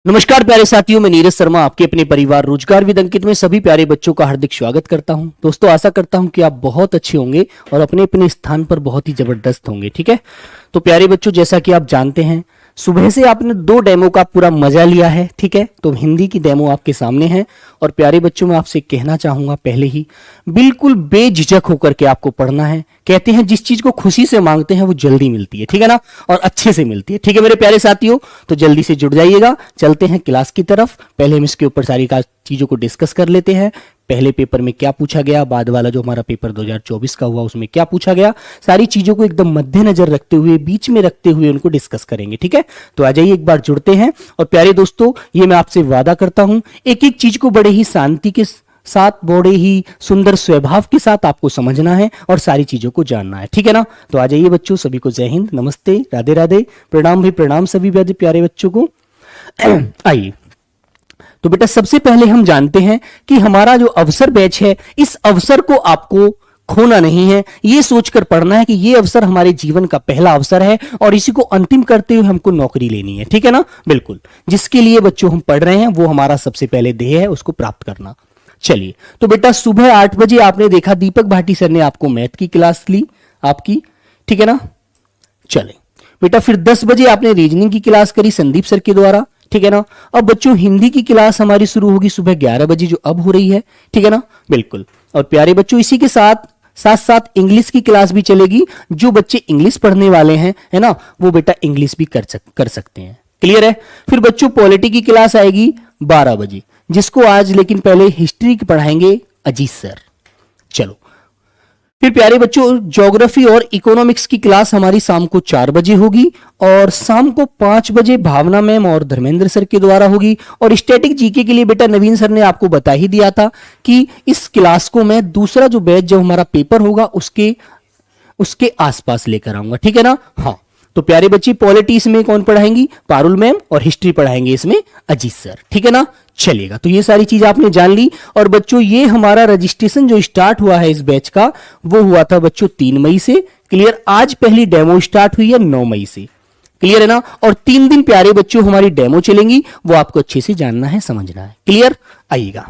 नमस्कार प्यारे साथियों, मैं नीरज शर्मा आपके अपने परिवार रोजगार विद अंकित में सभी प्यारे बच्चों का हार्दिक स्वागत करता हूं। दोस्तों, आशा करता हूं कि आप बहुत अच्छे होंगे और अपने अपने स्थान पर बहुत ही जबरदस्त होंगे। ठीक है, तो प्यारे बच्चों, जैसा कि आप जानते हैं, सुबह से आपने 2 डेमो का पूरा मजा लिया है। ठीक है, तो हिंदी की डेमो आपके सामने है और प्यारे बच्चों, मैं आपसे कहना चाहूंगा, पहले ही बिल्कुल बेझिझक होकर के आपको पढ़ना है। कहते हैं जिस चीज को खुशी से मांगते हैं वो जल्दी मिलती है। ठीक है ना, और अच्छे से मिलती है। ठीक है मेरे प्यारे साथियों, तो जल्दी से जुड़ जाइएगा। चलते हैं क्लास की तरफ। पहले हम इसके ऊपर सारी चीजों को डिस्कस कर लेते हैं। पहले पेपर में क्या पूछा गया, बाद वाला जो हमारा पेपर 2024 का हुआ उसमें क्या पूछा गया, सारी चीजों को एकदम मद्देनजर रखते हुए, बीच में रखते हुए उनको डिस्कस करेंगे। ठीक है, तो आ जाइए, एक बार जुड़ते हैं। और प्यारे दोस्तों, ये मैं आपसे वादा करता हूं, एक एक चीज को बड़े ही शांति के साथ, बड़े ही सुंदर स्वभाव के साथ आपको समझना है और सारी चीजों को जानना है। ठीक है ना, तो आ जाइए बच्चों, सभी को जय हिंद, नमस्ते, राधे राधे, प्रणाम भाई, प्रणाम सभी प्यारे बच्चों को। आइए, तो बेटा सबसे पहले हम जानते हैं कि हमारा जो अवसर बैच है, इस अवसर को आपको खोना नहीं है। ये सोचकर पढ़ना है कि ये अवसर हमारे जीवन का पहला अवसर है और इसी को अंतिम करते हुए हमको नौकरी लेनी है। ठीक है ना, बिल्कुल, जिसके लिए बच्चों हम पढ़ रहे हैं वो हमारा सबसे पहले ध्येय है, उसको प्राप्त करना। चलिए, तो बेटा सुबह 8 बजे आपने देखा दीपक भाटी सर ने आपको मैथ की क्लास ली आपकी। ठीक है ना, चले बेटा, फिर 10 बजे आपने रीजनिंग की क्लास करी संदीप सर के द्वारा। ठीक है ना, अब बच्चों हिंदी की क्लास हमारी शुरू होगी सुबह 11 बजे, जो अब हो रही है। ठीक है ना, बिल्कुल। और प्यारे बच्चों, इसी के साथ साथ इंग्लिश की क्लास भी चलेगी। जो बच्चे इंग्लिश पढ़ने वाले हैं, है ना, वो बेटा इंग्लिश भी कर सकते हैं। क्लियर है। फिर बच्चों पॉलिटी की क्लास आएगी 12 बजे, जिसको आज लेकिन पहले हिस्ट्री की पढ़ाएंगे अजीत सर। चलो, फिर प्यारे बच्चों ज्योग्राफी और इकोनॉमिक्स की क्लास हमारी शाम को 4 बजे होगी और शाम को 5 बजे भावना मैम और धर्मेंद्र सर के द्वारा होगी। और स्टैटिक जीके के लिए बेटा नवीन सर ने आपको बता ही दिया था कि इस क्लास को मैं दूसरा जो बैच जब हमारा पेपर होगा उसके आसपास लेकर आऊंगा। ठीक है ना। हाँ, तो प्यारे बच्चे पॉलिटी इसमें कौन पढ़ाएंगी, पारुल मैम, और हिस्ट्री पढ़ाएंगे इसमें अजीत सर। ठीक है ना, चलेगा। तो ये सारी चीज आपने जान ली। और बच्चों ये हमारा रजिस्ट्रेशन जो स्टार्ट हुआ है इस बैच का, वो हुआ था बच्चों 3 मई से। क्लियर। आज पहली डेमो स्टार्ट हुई है 9 मई से। क्लियर है ना। और 3 दिन प्यारे बच्चों हमारी डेमो चलेंगी, वो आपको अच्छे से जानना है, समझना है। क्लियर। आइएगा,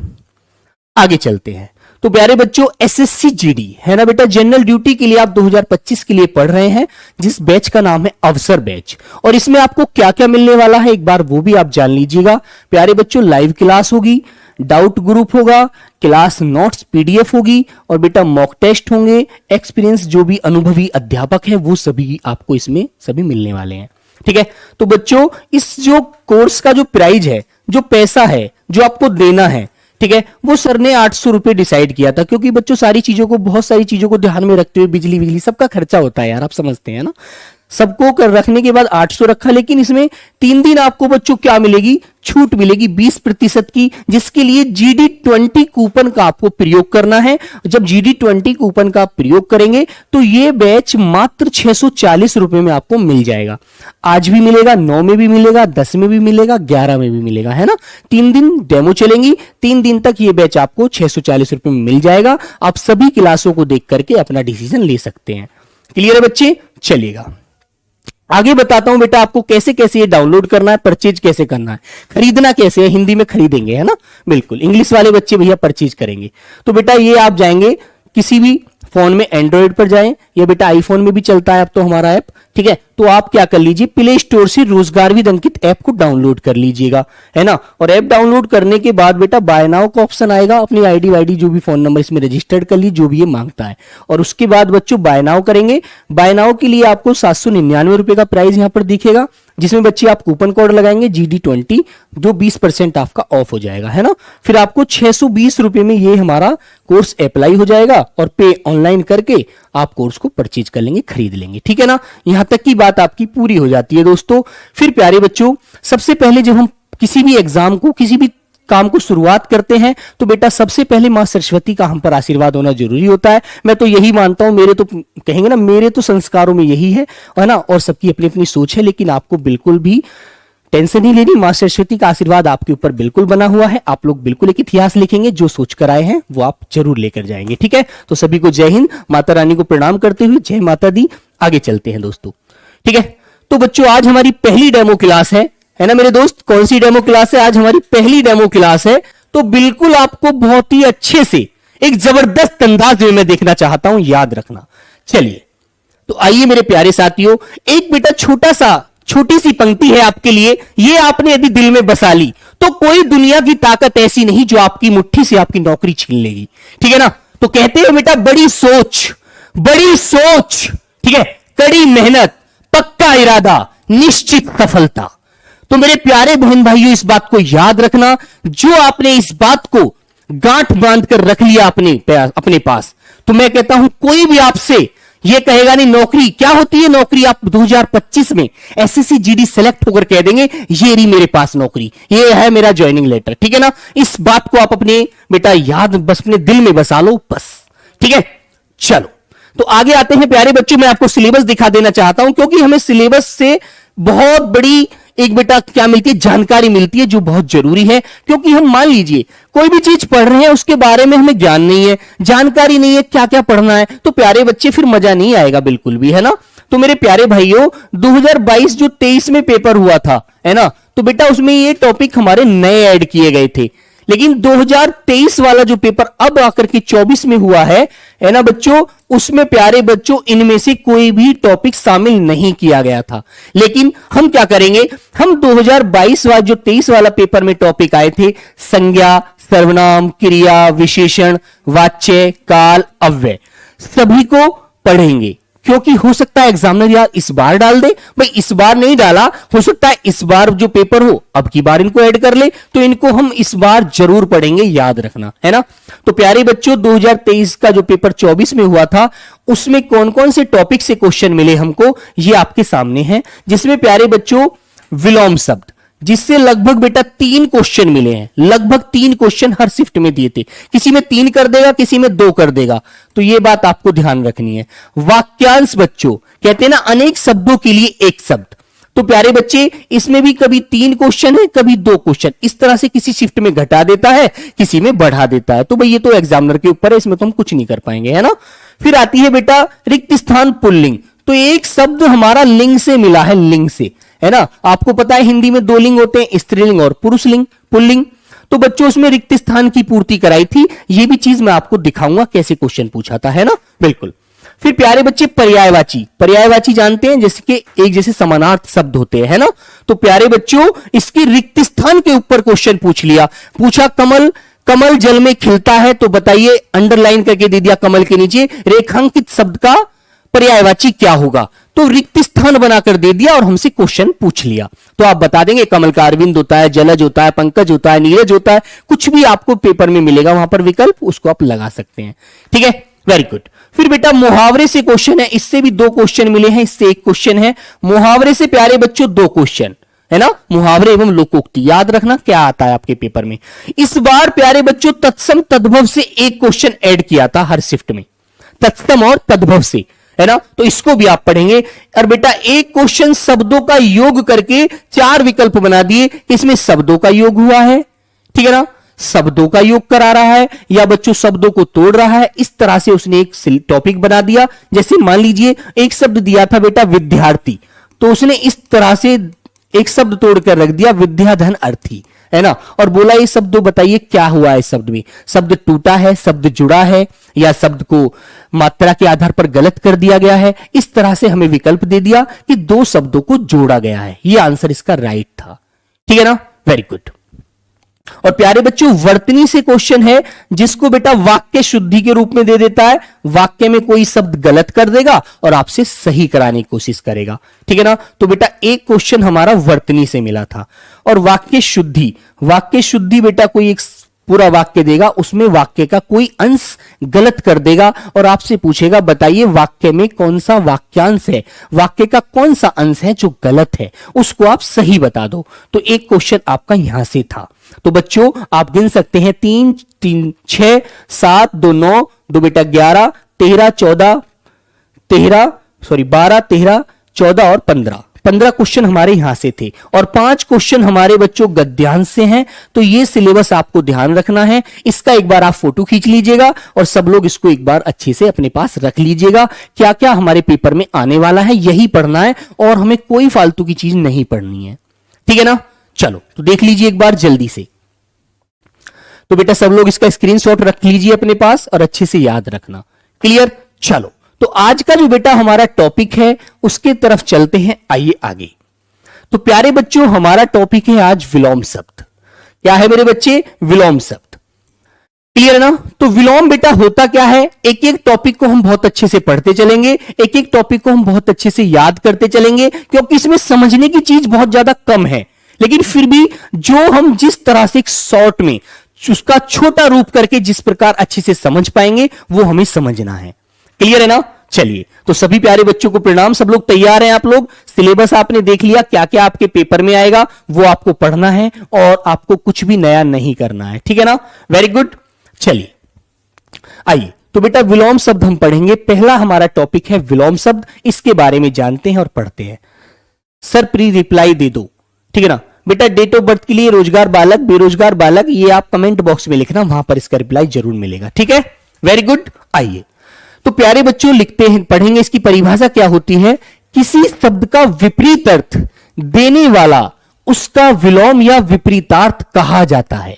आगे चलते हैं। तो प्यारे बच्चों एसएससी जीडी है ना बेटा, जनरल ड्यूटी के लिए आप 2025 के लिए पढ़ रहे हैं, जिस बैच का नाम है अवसर बैच। और इसमें आपको क्या क्या मिलने वाला है एक बार वो भी आप जान लीजिएगा। प्यारे बच्चों लाइव क्लास होगी, डाउट ग्रुप होगा, क्लास नोट्स पीडीएफ होगी और बेटा मॉक टेस्ट होंगे। एक्सपीरियंस जो भी अनुभवी अध्यापक है वो सभी आपको इसमें सभी मिलने वाले हैं। ठीक है। तो बच्चों इस जो कोर्स का जो प्राइस है, जो पैसा है, जो आपको देना है, ठीक है, वो सर ने 800 रुपए डिसाइड किया था। क्योंकि बच्चों सारी चीजों को, बहुत सारी चीजों को ध्यान में रखते हुए, बिजली सबका खर्चा होता है यार, आप समझते हैं ना। सबको कर रखने के बाद 800 रखा, लेकिन इसमें 3 दिन आपको बच्चों क्या मिलेगी, छूट मिलेगी 20% की, जिसके लिए GD20 कूपन का आपको प्रयोग करना है। जब GD20 कूपन का प्रयोग करेंगे तो ये बैच मात्र 640 रुपए में आपको मिल जाएगा। आज भी मिलेगा, 9 में भी मिलेगा, 10 में भी मिलेगा, 11 में भी मिलेगा, है ना। 3 दिन डेमो चलेंगी, 3 दिन तक ये बैच आपको 640 रुपए में मिल जाएगा। आप सभी क्लासों को देख करके अपना डिसीजन ले सकते हैं। क्लियर है बच्चे। चलिएगा, आगे बताता हूं बेटा आपको कैसे कैसे ये डाउनलोड करना है, परचेज कैसे करना है, खरीदना कैसे है। हिंदी में खरीदेंगे, है ना, बिल्कुल। इंग्लिश वाले बच्चे भैया परचेज करेंगे। तो बेटा ये आप जाएंगे किसी भी फोन में, एंड्रॉइड पर जाएं या बेटा आईफोन में भी चलता है अब तो हमारा ऐप। ठीक है, तो आप क्या कर लीजिए, प्ले स्टोर से रोजगार विद अंकित ऐप को डाउनलोड कर लीजिएगा, है ना। और ऐप डाउनलोड करने के बाद बेटा बाय नाउ का ऑप्शन आएगा, अपनी आईडी वाईडी जो भी फोन नंबर इसमें रजिस्टर्ड कर लीजिए, जो भी ये मांगता है। और उसके बाद बच्चों बाय नाउ करेंगे। बाय नाउ के लिए आपको 799 रुपए का प्राइस यहां पर दिखेगा, जिसमें बच्चे आप कूपन कोड लगाएंगे GD20, जो 20% आपका ऑफ हो जाएगा, है ना। फिर आपको 620 रुपए में ये हमारा कोर्स अप्लाई हो जाएगा और पे ऑनलाइन करके आप कोर्स को परचेज कर लेंगे, खरीद लेंगे। ठीक है ना, यहां तक की बात आपकी पूरी हो जाती है दोस्तों। फिर प्यारे बच्चों सबसे पहले जब हम किसी भी एग्जाम को, किसी भी काम को शुरुआत करते हैं तो बेटा सबसे पहले मां सरस्वती का हम पर आशीर्वाद होना जरूरी होता है। मैं तो यही मानता हूं, मेरे तो कहेंगे ना, मेरे तो संस्कारों में यही है ना। और सबकी अपनी अपनी सोच है, लेकिन आपको बिल्कुल भी टेंशन नहीं लेनी। मां सरस्वती का आशीर्वाद आपके ऊपर बिल्कुल बना हुआ है। आप लोग बिल्कुल एक इतिहास लिखेंगे, जो सोच कर आए हैं वो आप जरूर लेकर जाएंगे। ठीक है, तो सभी को जय हिंद, माता रानी को प्रणाम करते हुए जय माता दी। आगे चलते हैं दोस्तों। ठीक है, तो बच्चों आज हमारी पहली डेमो क्लास है है ना मेरे दोस्त। कौन सी डेमो क्लास है? आज हमारी पहली डेमो क्लास है, तो बिल्कुल आपको बहुत ही अच्छे से एक जबरदस्त अंदाज में मैं देखना चाहता हूं, याद रखना। चलिए तो आइए मेरे प्यारे साथियों, एक बेटा छोटी सी पंक्ति है आपके लिए, ये आपने यदि दिल में बसा ली तो कोई दुनिया की ताकत ऐसी नहीं जो आपकी मुट्ठी से आपकी नौकरी छीन लेगी, ठीक है ना। तो कहते हैं बेटा बड़ी सोच, ठीक है, कड़ी मेहनत, पक्का इरादा, निश्चित सफलता। तो मेरे प्यारे बहन भाइयों, इस बात को याद रखना, जो आपने इस बात को गांठ बांध कर रख लिया अपने पास, तो मैं कहता हूं कोई भी आपसे ये कहेगा नहीं नौकरी क्या होती है, नौकरी आप 2025 में एसएससी जीडी सेलेक्ट होकर कह देंगे ये रही मेरे पास नौकरी, ये है मेरा ज्वाइनिंग लेटर, ठीक है ना। इस बात को आप अपने बेटा याद बस अपने दिल में बसा लो बस, ठीक है। चलो तो आगे आते हैं प्यारे बच्चों, मैं आपको सिलेबस दिखा देना चाहता हूं, क्योंकि हमें सिलेबस से बहुत बड़ी एक बेटा क्या मिलती है, जानकारी मिलती है, जो बहुत जरूरी है। क्योंकि हम मान लीजिए कोई भी चीज पढ़ रहे हैं, उसके बारे में हमें ज्ञान नहीं है, जानकारी नहीं है क्या क्या पढ़ना है, तो प्यारे बच्चे फिर मजा नहीं आएगा बिल्कुल भी, है ना। तो मेरे प्यारे भाइयों 2022 जो 23 में पेपर हुआ था, है ना, तो बेटा उसमें ये टॉपिक हमारे नए ऐड किए गए थे। लेकिन 2023 वाला जो पेपर अब आकर के 24 में हुआ है ना बच्चों, उसमें प्यारे बच्चों इनमें से कोई भी टॉपिक शामिल नहीं किया गया था। लेकिन हम क्या करेंगे, हम 2022 वाला जो 23 वाला पेपर में टॉपिक आए थे, संज्ञा, सर्वनाम, क्रिया, विशेषण, वाच्य, काल, अव्यय, सभी को पढ़ेंगे। क्योंकि हो सकता है एग्जामिनर यार इस बार डाल दे, भाई इस बार नहीं डाला, हो सकता है इस बार जो पेपर हो अब की बार इनको ऐड कर ले, तो इनको हम इस बार जरूर पढ़ेंगे, याद रखना, है ना। तो प्यारे बच्चों 2023 का जो पेपर 24 में हुआ था, उसमें कौन कौन से टॉपिक से क्वेश्चन मिले हमको, ये आपके सामने है। जिसमें प्यारे बच्चों विलोम शब्द, जिससे लगभग बेटा 3 क्वेश्चन मिले हैं, लगभग 3 क्वेश्चन हर शिफ्ट में दिए थे, किसी में 3 कर देगा, किसी में 2 कर देगा, तो ये बात आपको ध्यान रखनी है। वाक्यांश बच्चों, कहते हैं ना अनेक शब्दों के लिए एक शब्द, तो प्यारे बच्चे इसमें भी कभी 3 क्वेश्चन है, कभी 2 क्वेश्चन, इस तरह से किसी शिफ्ट में घटा देता है, किसी में बढ़ा देता है। तो भाई ये तो एग्जामिनर के ऊपर है, इसमें तो हम कुछ नहीं कर पाएंगे, है ना। फिर आती है बेटा रिक्त स्थान पुल्लिंग, तो एक शब्द हमारा लिंग से मिला है, लिंग से, है ना। आपको पता है हिंदी में 2 लिंग होते हैं, स्त्रीलिंग और पुरुषलिंग, पुल्लिंग। तो बच्चों उसमें रिक्त स्थान की पूर्ति कराई थी, ये भी चीज मैं आपको दिखाऊंगा कैसे क्वेश्चन पूछा था, है ना, बिल्कुल। फिर प्यारे बच्चे पर्यायवाची जानते हैं, जैसे कि एक जैसे समानार्थ शब्द होते हैं, है ना। तो प्यारे बच्चों इसकी रिक्त स्थान के ऊपर क्वेश्चन पूछ लिया, पूछा कमल जल में खिलता है, तो बताइए अंडरलाइन करके दे दिया कमल के नीचे, रेखांकित शब्द का पर्यायवाची क्या होगा, तो रिक्त स्थान बनाकर दे दिया और हमसे क्वेश्चन पूछ लिया। तो आप बता देंगे कमल का अरविंद होता है, जलज होता है, पंकज होता है, नीरज होता है, कुछ भी आपको पेपर में मिलेगा वहां पर विकल्प, उसको आप लगा सकते हैं, ठीक है, वेरी गुड। फिर बेटा मुहावरे से क्वेश्चन है, इससे भी 2 क्वेश्चन मिले हैं, इससे 1 क्वेश्चन है। मुहावरे से प्यारे बच्चों 2 क्वेश्चन, है ना, मुहावरे एवं लोकोक्ति, याद रखना क्या आता है आपके पेपर में। इस बार प्यारे बच्चों तत्सम तद्भव से 1 क्वेश्चन ऐड किया था हर शिफ्ट में, तत्सम और तद्भव से, है ना, तो इसको भी आप पढ़ेंगे। और बेटा 1 क्वेश्चन शब्दों का योग करके 4 विकल्प बना दिए, इसमें शब्दों का योग हुआ है, ठीक है ना, शब्दों का योग करा रहा है या बच्चों शब्दों को तोड़ रहा है, इस तरह से उसने एक टॉपिक बना दिया। जैसे मान लीजिए एक शब्द दिया था बेटा विद्यार्थी, तो उसने इस तरह से एक शब्द तोड़कर रख दिया विद्याधन अर्थी, है ना, और बोला ये शब्द बताइए क्या हुआ है, शब्द में शब्द टूटा है, शब्द जुड़ा है, या शब्द को मात्रा के आधार पर गलत कर दिया गया है। इस तरह से हमें विकल्प दे दिया कि 2 शब्दों को जोड़ा गया है, ये आंसर इसका राइट था, ठीक है ना, वेरी गुड। और प्यारे बच्चों वर्तनी से क्वेश्चन है, जिसको बेटा वाक्य शुद्धि के रूप में दे देता है, वाक्य में कोई शब्द गलत कर देगा और आपसे सही कराने की कोशिश करेगा, ठीक है ना। तो बेटा 1 क्वेश्चन हमारा वर्तनी से मिला था। और वाक्य शुद्धि बेटा कोई एक पूरा वाक्य देगा, उसमें वाक्य का कोई अंश गलत कर देगा और आपसे पूछेगा बताइए वाक्य में कौन सा वाक्यांश है, वाक्य का कौन सा अंश है जो गलत है, उसको आप सही बता दो। तो 1 क्वेश्चन आपका यहां से था। तो बच्चों आप गिन सकते हैं 3 3 6 7 2 9 2 बेटा 11 13 14 12 13 14 और 15 क्वेश्चन हमारे यहां से थे। और 5 क्वेश्चन हमारे बच्चों गद्यांश से हैं। तो ये सिलेबस आपको ध्यान रखना है, इसका एक बार आप फोटो खींच लीजिएगा और सब लोग इसको एक बार अच्छे से अपने पास रख लीजिएगा। क्या क्या हमारे पेपर में आने वाला है यही पढ़ना है और हमें कोई फालतू की चीज नहीं पढ़नी है, ठीक है ना, चलो तो देख लीजिए एक बार जल्दी से। तो बेटा सब लोग इसका स्क्रीनशॉट रख लीजिए अपने पास और अच्छे से याद रखना। क्लियर? चलो तो आज का जो बेटा हमारा टॉपिक है उसके तरफ चलते हैं, आइए आगे। तो प्यारे बच्चों हमारा टॉपिक है आज विलोम शब्द। क्या है मेरे बच्चे? विलोम शब्द। क्लियर ना? तो विलोम बेटा होता क्या है, एक एक टॉपिक को हम बहुत अच्छे से पढ़ते चलेंगे, एक एक टॉपिक को हम बहुत अच्छे से याद करते चलेंगे, क्योंकि इसमें समझने की चीज बहुत ज्यादा कम है, लेकिन फिर भी जो हम जिस तरह से एक शॉर्ट में उसका छोटा रूप करके जिस प्रकार अच्छे से समझ पाएंगे वो हमें समझना है। क्लियर है ना? चलिए तो सभी प्यारे बच्चों को प्रणाम। सब लोग तैयार हैं? आप लोग सिलेबस आपने देख लिया, क्या क्या आपके पेपर में आएगा वो आपको पढ़ना है और आपको कुछ भी नया नहीं करना है। ठीक है ना? Very good. चलिए आइए तो बेटा विलोम शब्द हम पढ़ेंगे। पहला हमारा टॉपिक है विलोम शब्द, इसके बारे में जानते हैं और पढ़ते हैं। सर प्री रिप्लाई दे दो, ठीक है ना बेटा। डेट ऑफ बर्थ के लिए रोजगार बालक, बेरोजगार बालक, ये आप कमेंट बॉक्स में लिखना, वहां पर इसका रिप्लाई जरूर मिलेगा। ठीक है? Very good. आइए तो प्यारे बच्चों लिखते हैं, पढ़ेंगे इसकी परिभाषा क्या होती है। किसी शब्द का विपरीत अर्थ देने वाला उसका विलोम या विपरीतार्थ कहा जाता है।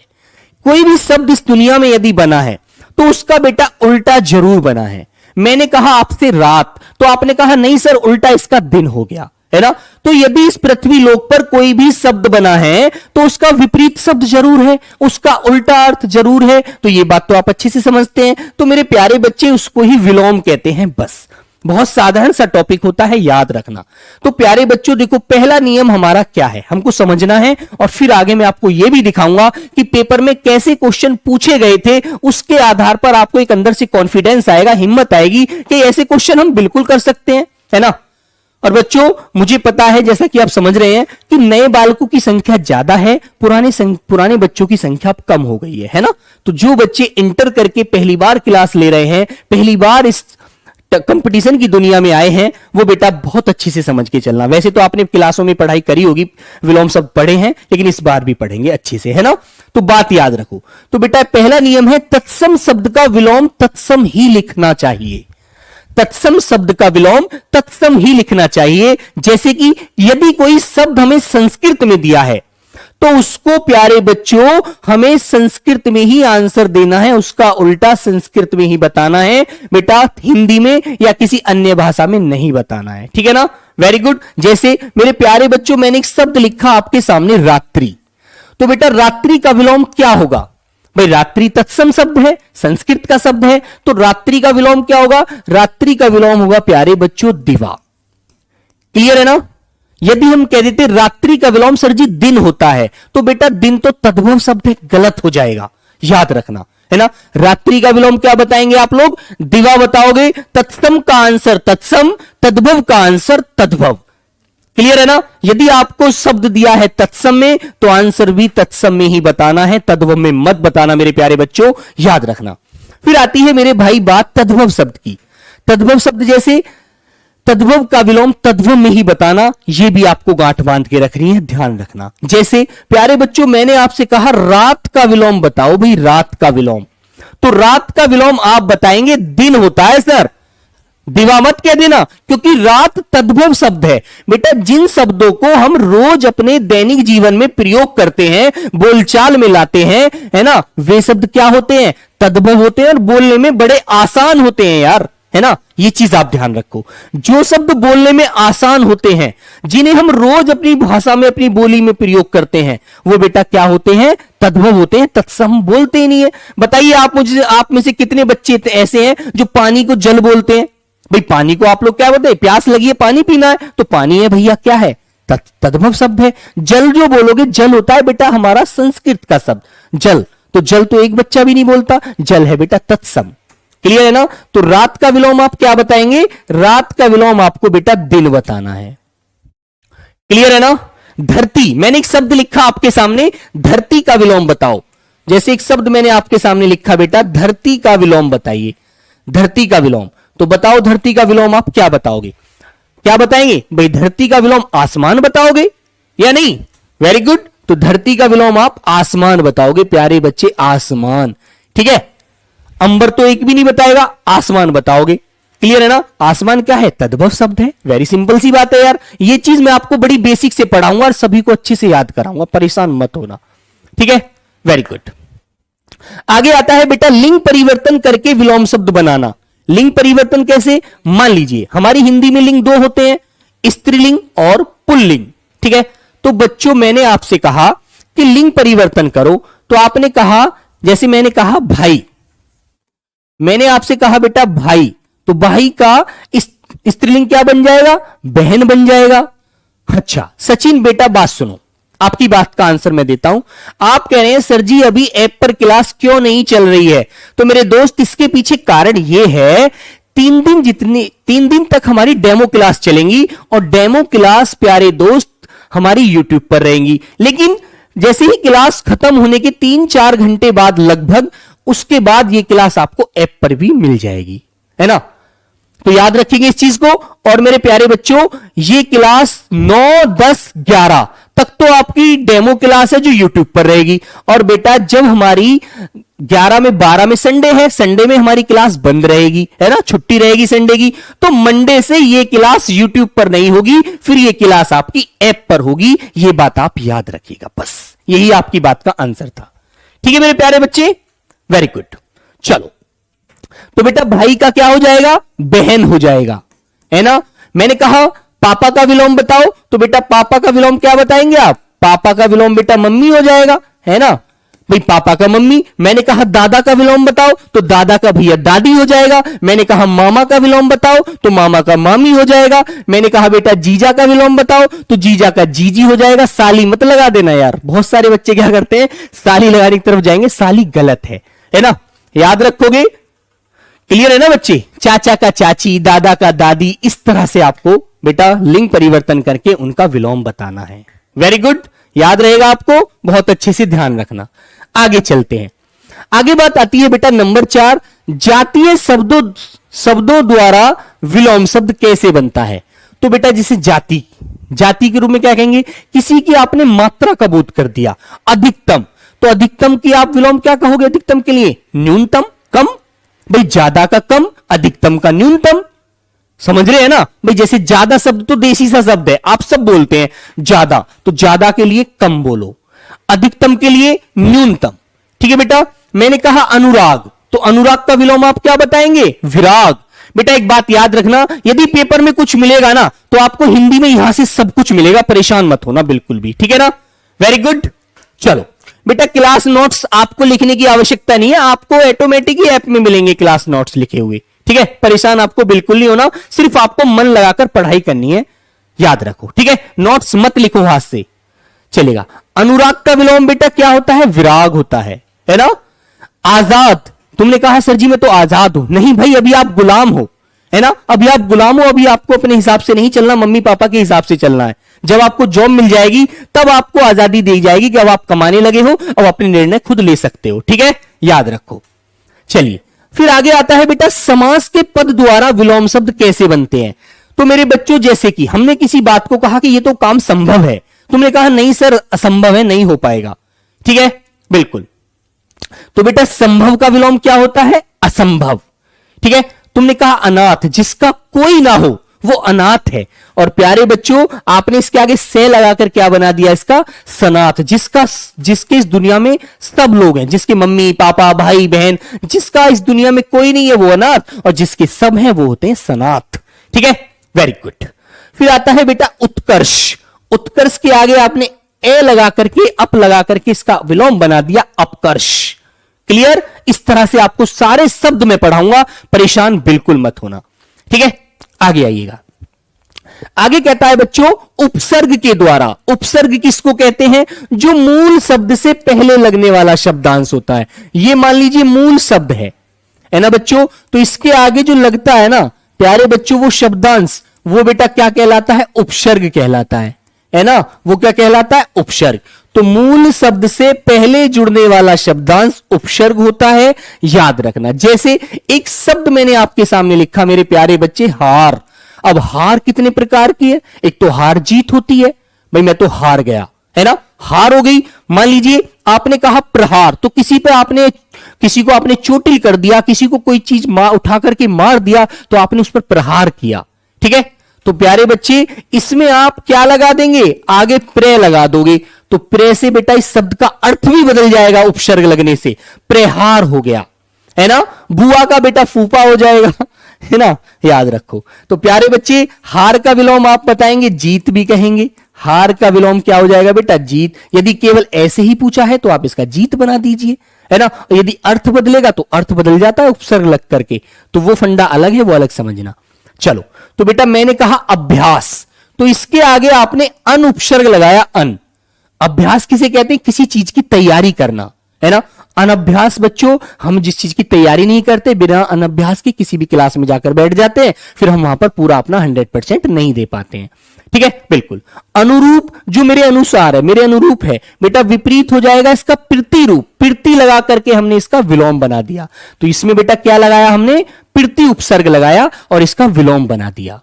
कोई भी शब्द इस दुनिया में यदि बना है तो उसका बेटा उल्टा जरूर बना है। मैंने कहा आपसे रात, तो आपने कहा नहीं सर उल्टा इसका दिन हो गया, है ना? तो यदि इस पृथ्वी लोक पर कोई भी शब्द बना है तो उसका विपरीत शब्द जरूर है, उसका उल्टा अर्थ जरूर है। तो ये बात तो आप अच्छे से समझते हैं। तो मेरे प्यारे बच्चे उसको ही विलोम कहते हैं। बस बहुत साधारण सा टॉपिक होता है, याद रखना। तो प्यारे बच्चों देखो पहला नियम हमारा क्या है, हमको समझना है और फिर आगे मैं आपको यह भी दिखाऊंगा कि पेपर में कैसे क्वेश्चन पूछे गए थे। उसके आधार पर आपको एक अंदर से कॉन्फिडेंस आएगा, हिम्मत आएगी कि ऐसे क्वेश्चन हम बिल्कुल कर सकते हैं, है ना? और बच्चों मुझे पता है जैसा कि आप समझ रहे हैं कि नए बालकों की संख्या ज्यादा है, पुराने बच्चों की संख्या अब कम हो गई है ना? तो जो बच्चे इंटर करके पहली बार क्लास ले रहे हैं, पहली बार इस कंपटीशन की दुनिया में आए हैं, वो बेटा बहुत अच्छे से समझ के चलना। वैसे तो आपने क्लासों में पढ़ाई करी होगी, विलोम शब्द पढ़े हैं, लेकिन इस बार भी पढ़ेंगे अच्छे से, है ना? तो बात याद रखो। तो बेटा पहला नियम है तत्सम शब्द का विलोम तत्सम ही लिखना चाहिए। तत्सम शब्द का विलोम तत्सम ही लिखना चाहिए। जैसे कि यदि कोई शब्द हमें संस्कृत में दिया है तो उसको प्यारे बच्चों हमें संस्कृत में ही आंसर देना है, उसका उल्टा संस्कृत में ही बताना है बेटा, हिंदी में या किसी अन्य भाषा में नहीं बताना है। ठीक है ना? Very good. जैसे मेरे प्यारे बच्चों मैंने एक शब्द लिखा आपके सामने रात्रि, तो बेटा रात्रि का विलोम क्या होगा? भाई रात्रि तत्सम शब्द है, संस्कृत का शब्द है, तो रात्रि का विलोम क्या होगा? रात्रि का विलोम होगा प्यारे बच्चों दिवा। क्लियर है ना? यदि हम कह देते रात्रि का विलोम सर जी दिन होता है, तो बेटा दिन तो तद्भव शब्द है, गलत हो जाएगा, याद रखना, है ना? रात्रि का विलोम क्या बताएंगे आप लोग? दिवा बताओगे। तत्सम का आंसर तत्सम, तद्भव का आंसर तद्भव। क्लियर है ना? यदि आपको शब्द दिया है तत्सम में तो आंसर भी तत्सम में ही बताना है, तद्भव में मत बताना मेरे प्यारे बच्चों, याद रखना। फिर आती है मेरे भाई बात तद्भव शब्द की। तद्भव शब्द जैसे तद्भव का विलोम तद्भव में ही बताना, यह भी आपको गांठ बांध के रखनी है, ध्यान रखना। जैसे प्यारे बच्चों मैंने आपसे कहा रात का विलोम बताओ, भाई रात का विलोम, तो रात का विलोम आप बताएंगे दिन होता है सर, दिवा मत कह देना, क्योंकि रात तद्भव शब्द है। बेटा जिन शब्दों को हम रोज अपने दैनिक जीवन में प्रयोग करते हैं, बोलचाल में लाते हैं, है ना, वे शब्द क्या होते हैं? तद्भव होते हैं और बोलने में बड़े आसान होते हैं यार, है ना? ये चीज आप ध्यान रखो। जो शब्द बोलने में आसान होते हैं, जिन्हें हम रोज अपनी भाषा में अपनी बोली में प्रयोग करते हैं, वो बेटा क्या होते हैं? तद्भव होते हैं, तत्सम बोलते ही नहीं है। बताइए आप में से कितने बच्चे ऐसे हैं जो पानी को जल बोलते हैं? भाई पानी को आप लोग क्या बोलते हैं? प्यास लगी है पानी पीना है, तो पानी है भैया, क्या है? तद्भव शब्द है। जल जो बोलोगे, जल होता है बेटा हमारा संस्कृत का शब्द जल, तो जल तो एक बच्चा भी नहीं बोलता, जल है बेटा तत्सम। क्लियर है ना? तो रात का विलोम आप क्या बताएंगे? रात का विलोम आपको बेटा दिन बताना है। क्लियर है ना? धरती, मैंने एक शब्द लिखा आपके सामने, धरती का विलोम बताओ। जैसे एक शब्द मैंने आपके सामने लिखा बेटा, धरती का विलोम बताइए। धरती का विलोम, तो बताओ धरती का विलोम आप क्या बताओगे? क्या बताएंगे भाई? धरती का विलोम आसमान बताओगे या नहीं? Very good. तो धरती का विलोम आप आसमान बताओगे प्यारे बच्चे, आसमान। ठीक है? अंबर तो एक भी नहीं बताएगा, आसमान बताओगे। क्लियर है ना? आसमान क्या है? तद्भव शब्द है। वेरी सिंपल सी बात है यार। ये चीज मैं आपको बड़ी बेसिक से पढ़ाऊंगा और सभी को अच्छे से याद कराऊंगा, परेशान मत होना, ठीक है? Very good. आगे आता है बेटा लिंग परिवर्तन करके विलोम शब्द बनाना। लिंग परिवर्तन कैसे? मान लीजिए हमारी हिंदी में लिंग दो होते हैं, स्त्रीलिंग और पुल्लिंग, ठीक है? तो बच्चों मैंने आपसे कहा कि लिंग परिवर्तन करो, तो आपने कहा, जैसे मैंने कहा भाई, मैंने आपसे कहा बेटा भाई, तो भाई का स्त्रीलिंग क्या बन जाएगा? बहन बन जाएगा। अच्छा सचिन बेटा बात सुनो, आपकी बात का आंसर मैं देता हूं। आप कह रहे हैं सर जी अभी ऐप पर क्लास क्यों नहीं चल रही है? तो मेरे दोस्त इसके पीछे कारण यह है, 3 दिन तक हमारी डेमो क्लास चलेंगी और डेमो क्लास प्यारे दोस्त हमारी यूट्यूब पर रहेंगी, लेकिन जैसे ही क्लास खत्म होने के 3-4 घंटे बाद लगभग, उसके बाद ये क्लास आपको ऐप पर भी मिल जाएगी, है ना? तो याद रखिएगा इस चीज को। और मेरे प्यारे बच्चों ये क्लास 9, 10, 11 तक तो आपकी डेमो क्लास है जो यूट्यूब पर रहेगी। और बेटा जब हमारी 11 में 12 में संडे है, संडे में हमारी क्लास बंद रहेगी, है ना? छुट्टी रहेगी संडे की, तो मंडे से ये क्लास यूट्यूब पर नहीं होगी, फिर ये क्लास आपकी ऐप पर होगी। ये बात आप याद रखिएगा, बस यही आपकी बात का आंसर था, ठीक है मेरे प्यारे बच्चे? Very good. चलो तो बेटा भाई का क्या हो जाएगा? बहन हो जाएगा, है ना? मैंने कहा पापा का विलोम बताओ, तो बेटा पापा का विलोम क्या बताएंगे आप? पापा का विलोम बेटा मम्मी हो जाएगा, है ना भाई? पापा का मम्मी। मैंने कहा दादा का विलोम बताओ, तो दादा का भैया दादी हो जाएगा। मैंने कहा मामा का विलोम बताओ, तो मामा का मामी हो जाएगा। मैंने कहा बेटा जीजा का विलोम बताओ, तो जीजा का जीजी हो जाएगा। साली मत लगा देना यार, बहुत सारे बच्चे क्या करते हैं साली लगाने की तरफ जाएंगे, साली गलत है ना? याद रखोगे? क्लियर है ना बच्चे? चाचा का चाची, दादा का दादी, इस तरह से आपको बेटा लिंग परिवर्तन करके उनका विलोम बताना है। वेरी गुड, याद रहेगा आपको, बहुत अच्छे से ध्यान रखना। आगे चलते हैं। आगे बात आती है बेटा नंबर 4, जातीय शब्दों द्वारा विलोम शब्द कैसे बनता है? तो बेटा जैसे जाति के रूप में क्या कहेंगे? किसी की आपने मात्रा का बोध कर दिया, अधिकतम, तो अधिकतम की आप विलोम क्या कहोगे? अधिकतम के लिए न्यूनतम, कम, भाई ज्यादा का कम, अधिकतम का न्यूनतम, समझ रहे हैं ना भाई? जैसे ज्यादा शब्द तो देसी सा शब्द है, आप सब बोलते हैं ज्यादा, तो ज्यादा के लिए कम बोलो, अधिकतम के लिए न्यूनतम, ठीक है बेटा? मैंने कहा अनुराग, तो अनुराग का विलोम आप क्या बताएंगे? विराग। बेटा एक बात याद रखना, यदि पेपर में कुछ मिलेगा ना तो आपको हिंदी में यहां से सब कुछ मिलेगा, परेशान मत होना बिल्कुल भी, ठीक है ना? Very good. चलो बेटा क्लास नोट्स आपको लिखने की आवश्यकता नहीं है, आपको ऑटोमेटिक ही ऐप में मिलेंगे क्लास नोट्स लिखे हुए, ठीक है? परेशान आपको बिल्कुल नहीं होना, सिर्फ आपको मन लगाकर पढ़ाई करनी है, याद रखो, ठीक है? नोट्स मत लिखो हाथ से, चलेगा। अनुराग का विलोम बेटा क्या होता है? विराग होता है ना? आजाद, तुमने कहा सर जी मैं तो आजाद हूं, नहीं भाई अभी आप गुलाम हो, है ना? अभी आप गुलाम हो, अभी आपको अपने हिसाब से नहीं चलना, मम्मी पापा के हिसाब से चलना है। जब आपको जॉब मिल जाएगी तब आपको आजादी दी जाएगी कि अब आप कमाने लगे हो, अब अपने निर्णय खुद ले सकते हो, ठीक है? याद रखो। चलिए फिर आगे आता है बेटा समास के पद द्वारा विलोम शब्द कैसे बनते हैं? तो मेरे बच्चों जैसे कि हमने किसी बात को कहा कि ये तो काम संभव है, तुमने कहा नहीं सर असंभव है, नहीं हो पाएगा, ठीक है? बिल्कुल। तो बेटा संभव का विलोम क्या होता है? असंभव, ठीक है? तुमने कहा अनाथ, जिसका कोई ना हो वो अनाथ है। और प्यारे बच्चों आपने इसके आगे से लगाकर क्या बना दिया? इसका सनाथ, जिसके इस दुनिया में सब लोग हैं, जिसके मम्मी पापा भाई बहन, जिसका इस दुनिया में कोई नहीं है वो अनाथ, और जिसके सब हैं वो होते हैं सनाथ, ठीक है? Very good. फिर आता है बेटा उत्कर्ष। उत्कर्ष के आगे आपने ए लगा करके अप लगा करके इसका विलोम बना दिया अपकर्ष। क्लियर? इस तरह से आपको सारे शब्द में पढ़ाऊंगा, परेशान बिल्कुल मत होना, ठीक है? आगे आइएगा। आगे कहता है बच्चों उपसर्ग के द्वारा। उपसर्ग किसको कहते हैं? जो मूल शब्द से पहले लगने वाला शब्दांश होता है। ये मान लीजिए मूल शब्द है ना बच्चों, तो इसके आगे जो लगता है ना प्यारे बच्चों वो शब्दांश, वो बेटा क्या कहलाता है? उपसर्ग कहलाता है ना? वो क्या कहलाता है? उपसर्ग। तो मूल शब्द से पहले जुड़ने वाला शब्दांश उपसर्ग होता है, याद रखना। जैसे एक शब्द मैंने आपके सामने लिखा मेरे प्यारे बच्चे, हार। अब हार कितने प्रकार की है? एक तो हार जीत होती है, भाई मैं तो हार गया, है ना? हार हो गई। मान लीजिए आपने कहा प्रहार, तो किसी किसी को आपने चोटिल कर दिया, किसी को कोई चीज उठा करके मार दिया तो आपने उस पर प्रहार किया। ठीक है, तो प्यारे बच्चे इसमें आप क्या लगा देंगे, आगे प्रे लगा दोगे, तो प्रे से बेटा इस शब्द का अर्थ भी बदल जाएगा, उपसर्ग लगने से प्रहार हो गया, है ना। बुआ का बेटा फूफा हो जाएगा, है ना, याद रखो। तो प्यारे बच्चे हार का विलोम आप बताएंगे, जीत भी कहेंगे। हार का विलोम क्या हो जाएगा बेटा, जीत। यदि केवल ऐसे ही पूछा है तो आप इसका जीत बना दीजिए, है ना। यदि अर्थ बदलेगा तो अर्थ बदल जाता है उपसर्ग लग करके, तो वो फंडा अलग है, वो अलग समझना। चलो, तो बेटा मैंने कहा अभ्यास, तो इसके आगे आपने अन उपसर्ग लगाया, अन। अभ्यास किसे कहते हैं, किसी चीज की तैयारी करना, है ना। अनभ्यास बच्चों, हम जिस चीज की तैयारी नहीं करते, बिना अनभ्यास के किसी भी क्लास में जाकर बैठ जाते हैं, फिर हम वहां पर पूरा अपना 100% नहीं दे पाते हैं। ठीक है, बिल्कुल। अनुरूप, जो मेरे अनुसार है, मेरे अनुरूप है, बेटा विपरीत हो जाएगा इसका प्रीति रूप, प्रीति लगा करके हमने इसका विलोम बना दिया। तो इसमें बेटा क्या लगाया हमने, प्रीति उपसर्ग लगाया और इसका विलोम बना दिया।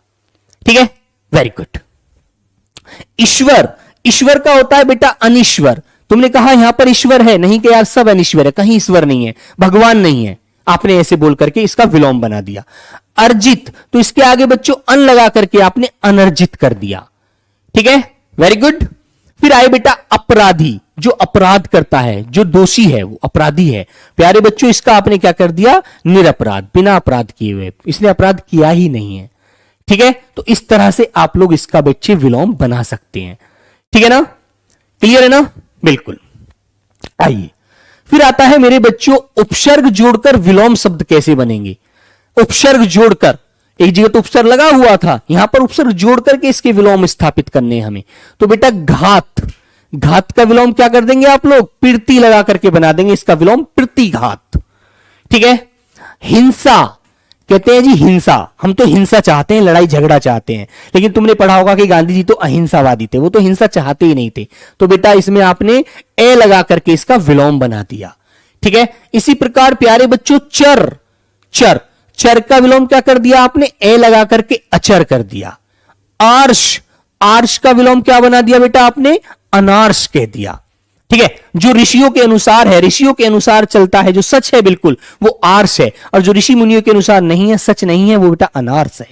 ठीक है, वेरी गुड। ईश्वर, ईश्वर का होता है बेटा अनिश्वर। तुमने कहा यहां पर ईश्वर है, नहीं कि यार सब अनिश्वर है, कहीं ईश्वर नहीं है, भगवान नहीं है, आपने ऐसे बोल करके इसका विलोम बना दिया। अर्जित, तो इसके आगे बच्चों अन लगा करके आपने अनर्जित कर दिया। ठीक है, वेरी गुड। फिर आए बेटा अपराधी, जो अपराध करता है, जो दोषी है, वो अपराधी है। प्यारे बच्चों इसका आपने क्या कर दिया, निरपराध, बिना अपराध किए हुए, इसने अपराध किया ही नहीं है। ठीक है, तो इस तरह से आप लोग इसका बच्चे विलोम बना सकते हैं। ठीक है ना, क्लियर है ना, बिल्कुल। आइए फिर आता है मेरे बच्चों उपसर्ग जोड़कर विलोम शब्द कैसे बनेंगे। उपसर्ग जोड़कर, एक जगह तो उपसर्ग लगा हुआ था, यहां पर उपसर्ग जोड़ करके इसके विलोम स्थापित करने हैं हमें। तो बेटा घात, घात का विलोम क्या कर देंगे आप लोग, प्रीति लगा करके बना देंगे इसका विलोम प्रतिघात। ठीक है, हिंसा, कहते हैं जी हिंसा, हम तो हिंसा चाहते हैं, लड़ाई झगड़ा चाहते हैं, लेकिन तुमने पढ़ा होगा कि गांधी जी तो अहिंसावादी थे, वो तो हिंसा चाहते ही नहीं थे। तो बेटा इसमें आपने ए लगा करके इसका विलोम बना दिया। ठीक है, इसी प्रकार प्यारे बच्चों चर, चर, चर का विलोम क्या कर दिया आपने, ए लगा करके अचर कर दिया। आर्ष, आर्ष का विलोम क्या बना दिया बेटा आपने, अनार्ष कह दिया। ठीक है, जो ऋषियों के अनुसार है, ऋषियों के अनुसार चलता है, जो सच है बिल्कुल, वो आर्ष है, और जो ऋषि मुनियों के अनुसार नहीं है, सच नहीं है, वो बेटा अनार्ष है।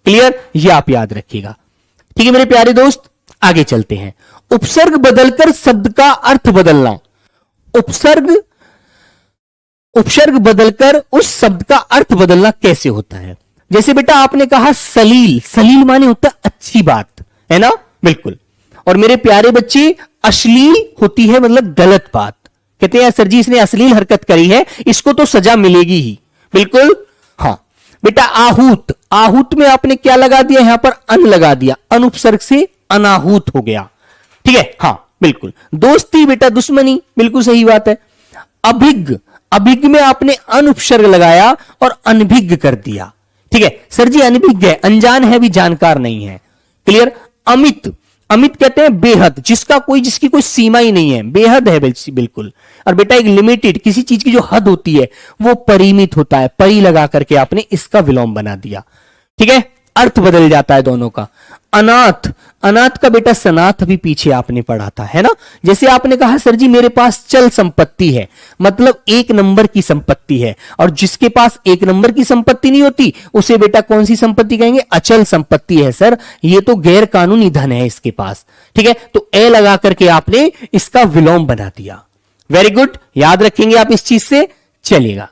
क्लियर, ये आप याद रखिएगा। ठीक है मेरे प्यारे दोस्त, आगे चलते हैं। उपसर्ग बदलकर शब्द का अर्थ बदलना। उपसर्ग, उपसर्ग बदलकर उस शब्द का अर्थ बदलना कैसे होता है। जैसे बेटा आपने कहा सलील, सलील माने होता है अच्छी बात, है ना, बिल्कुल। और मेरे प्यारे बच्चे अश्लील होती है मतलब गलत बात। कहते हैं सर जी इसने अश्लील हरकत करी है, इसको तो सजा मिलेगी ही, बिल्कुल। हाँ बेटा आहूत, आहूत में आपने क्या लगा दिया, यहां पर अन लगा दिया, अनुपसर्ग से अनाहूत हो गया। ठीक है, हाँ बिल्कुल। दोस्ती बेटा दुश्मनी, बिल्कुल सही बात है। अभिज्ञ, अभिज्ञ में आपने अनुपसर्ग लगाया और अनभिज्ञ कर दिया। ठीक है, सर जी अनभिज्ञ है, अनजान है भी जानकार नहीं है। क्लियर। अमित, अमित कहते हैं बेहद, जिसका कोई, जिसकी कोई सीमा ही नहीं है, बेहद है बिल्कुल। और बेटा एक लिमिटेड, किसी चीज की जो हद होती है वो परिमित होता है, परि लगा करके आपने इसका विलोम बना दिया। ठीक है, अर्थ बदल जाता है दोनों का। अनाथ, अनाथ का बेटा सनाथ अभी पीछे आपने पढ़ा था, है ना। जैसे आपने कहा सर जी मेरे पास चल संपत्ति है, मतलब एक नंबर की संपत्ति है, और जिसके पास एक नंबर की संपत्ति नहीं होती उसे बेटा कौन सी संपत्ति कहेंगे, अचल संपत्ति है सर, ये तो गैर कानूनी धन है इसके पास। ठीक है, तो ए लगा करके आपने इसका विलोम बना दिया। वेरी गुड, याद रखेंगे आप इस चीज से, चलेगा।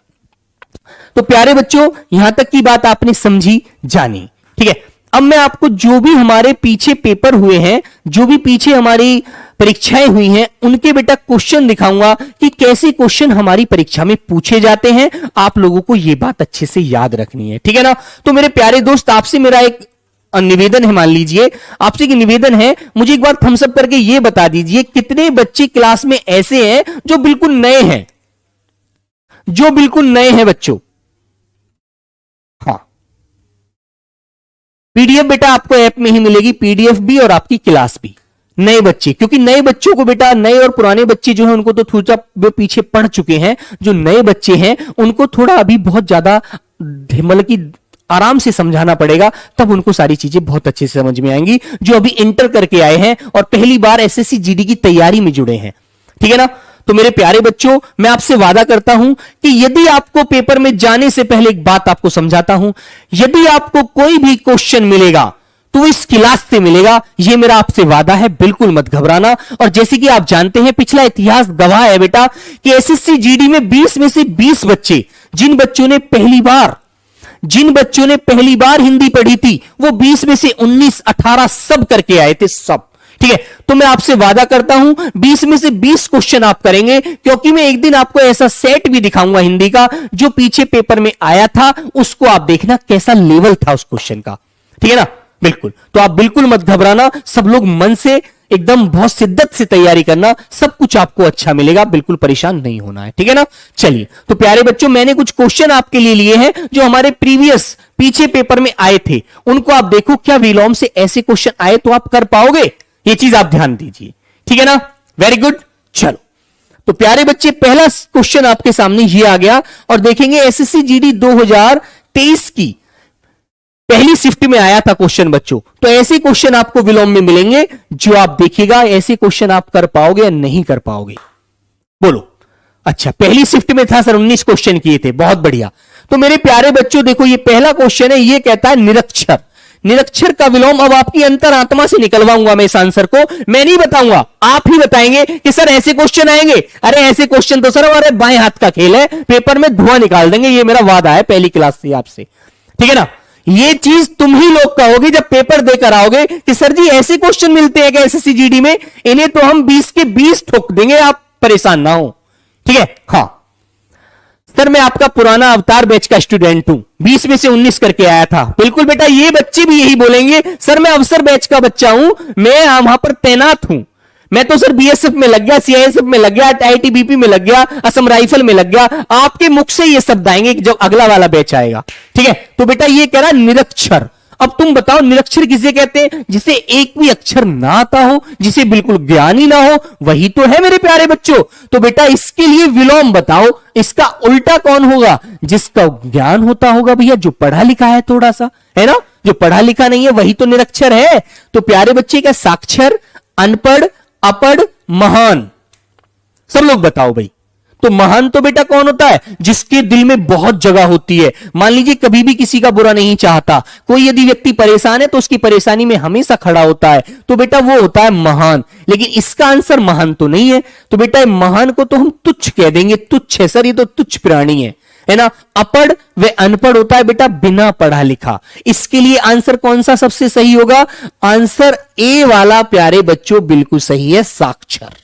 तो प्यारे बच्चों यहां तक की बात आपने समझी, जानी। ठीक है, अब मैं आपको जो भी हमारे पीछे पेपर हुए हैं, जो भी पीछे हमारी परीक्षाएं हुई हैं, उनके बेटा क्वेश्चन दिखाऊंगा कि कैसे क्वेश्चन हमारी परीक्षा में पूछे जाते हैं। आप लोगों को यह बात अच्छे से याद रखनी है, ठीक है ना। तो मेरे प्यारे दोस्त आपसे मेरा एक निवेदन है, मान लीजिए आपसे एक निवेदन है, मुझे एक बार थम्स अप करके यह बता दीजिए कितने बच्चे क्लास में ऐसे हैं जो बिल्कुल नए हैं, जो बिल्कुल नए हैं बच्चों। हाँ, पीडीएफ बेटा आपको ऐप में ही मिलेगी, पीडीएफ भी और आपकी क्लास भी। नए बच्चे, क्योंकि नए बच्चों को बेटा, नए और पुराने बच्चे जो हैं उनको तो थोड़ा वे पीछे पढ़ चुके हैं, जो नए बच्चे हैं उनको थोड़ा अभी बहुत ज्यादा मतलब कि आराम से समझाना पड़ेगा, तब उनको सारी चीजें बहुत अच्छे से समझ में आएंगी, जो अभी इंटर करके आए हैं और पहली बार एसएससी जीडी की तैयारी में जुड़े हैं। ठीक है ना। तो मेरे प्यारे बच्चों, मैं आपसे वादा करता हूं कि यदि आपको पेपर में जाने से पहले एक बात आपको समझाता हूं, यदि आपको कोई भी क्वेश्चन मिलेगा तो इस क्लास से मिलेगा, यह मेरा आपसे वादा है, बिल्कुल मत घबराना। और जैसे कि आप जानते हैं, पिछला इतिहास गवाह है बेटा कि एसएससी जीडी में 20 में से 20 बच्चे, जिन बच्चों ने पहली बार हिंदी पढ़ी थी, वो 20 में से 19, 18 सब करके आए थे, सब। ठीक है, तो मैं आपसे वादा करता हूं 20 में से 20 क्वेश्चन आप करेंगे, क्योंकि मैं एक दिन आपको ऐसा सेट भी दिखाऊंगा हिंदी का जो पीछे पेपर में आया था, उसको आप देखना कैसा लेवल था उस क्वेश्चन का। ठीक है ना, बिल्कुल। तो आप बिल्कुल मत घबराना, सब लोग मन से एकदम बहुत शिद्दत से तैयारी करना, सब कुछ आपको अच्छा मिलेगा, बिल्कुल परेशान नहीं होना है। ठीक है ना, चलिए। तो प्यारे बच्चों, मैंने कुछ क्वेश्चन आपके लिए लिए हैं जो हमारे पीछे पेपर में आए थे, उनको आप देखो, क्या विलोम से ऐसे क्वेश्चन आए तो आप कर पाओगे, ये चीज आप ध्यान दीजिए। ठीक है ना, वेरी गुड। चलो, तो प्यारे बच्चे, पहला क्वेश्चन आपके सामने ये आ गया और देखेंगे एसएससी जीडी 2023 की पहली शिफ्ट में आया था क्वेश्चन बच्चों। तो ऐसे क्वेश्चन आपको विलोम में मिलेंगे जो आप देखिएगा, ऐसे क्वेश्चन आप कर पाओगे या नहीं कर पाओगे, बोलो। अच्छा, पहली शिफ्ट में था सर, 19 क्वेश्चन किए थे, बहुत बढ़िया। तो मेरे प्यारे बच्चों देखो, ये पहला क्वेश्चन है, ये कहता है निरक्षर। निरक्षर का विलोम अब आपकी अंतरात्मा से निकलवाऊंगा मैं इस आंसर को, मैं नहीं बताऊंगा, आप ही बताएंगे कि सर ऐसे क्वेश्चन आएंगे। अरे ऐसे क्वेश्चन तो सर हमारे बाएं हाथ का खेल है, पेपर में धुआं निकाल देंगे, ये मेरा वादा है पहली क्लास से आपसे। ठीक है ना, ये चीज तुम ही लोग कहोगे जब पेपर देकर आओगे कि सर जी ऐसे क्वेश्चन मिलते हैं क्या एसएससी जीडी में, इन्हें तो हम 20 के 20 ठोक देंगे, आप परेशान ना हो। ठीक है, हाँ सर, मैं आपका पुराना अवतार बैच का स्टूडेंट हूं, 20 में से 19 करके आया था। बिल्कुल बेटा, ये बच्चे भी यही बोलेंगे, सर मैं अवसर बैच का बच्चा हूं, मैं वहां पर तैनात हूं, मैं तो सर बीएसएफ में लग गया, सीआईएसएफ में लग गया, आईटीबीपी में लग गया, असम राइफल में लग गया। आपके मुख से ये शब्द आएंगे जब अगला वाला बैच आएगा। ठीक है, तो बेटा ये कह रहा निरक्षर। अब तुम बताओ निरक्षर किसे कहते हैं? जिसे एक भी अक्षर ना आता हो, जिसे बिल्कुल ज्ञान ही ना हो, वही तो है मेरे प्यारे बच्चों। तो बेटा इसके लिए विलोम बताओ, इसका उल्टा कौन होगा? जिसका ज्ञान होता होगा भैया, जो पढ़ा लिखा है थोड़ा सा, है ना, जो पढ़ा लिखा नहीं है वही तो निरक्षर है। तो प्यारे बच्चे क्या साक्षर, अनपढ़, अपढ़, महान, सब लोग बताओ भाई। तो महान तो बेटा कौन होता है? जिसके दिल में बहुत जगह होती है। मान लीजिए कभी भी किसी का बुरा नहीं चाहता, कोई यदि व्यक्ति परेशान है तो उसकी परेशानी में हमेशा खड़ा होता है, तो बेटा वो होता है महान। लेकिन इसका आंसर महान तो नहीं है, तो बेटा महान को तो हम तुच्छ कह देंगे, तुच्छ है सर, ये तो तुच्छ प्राणी है ना। अपढ़ व अनपढ़ होता है बेटा बिना पढ़ा लिखा। इसके लिए आंसर कौन सा सबसे सही होगा? आंसर ए वाला प्यारे बच्चों बिल्कुल सही है, साक्षर।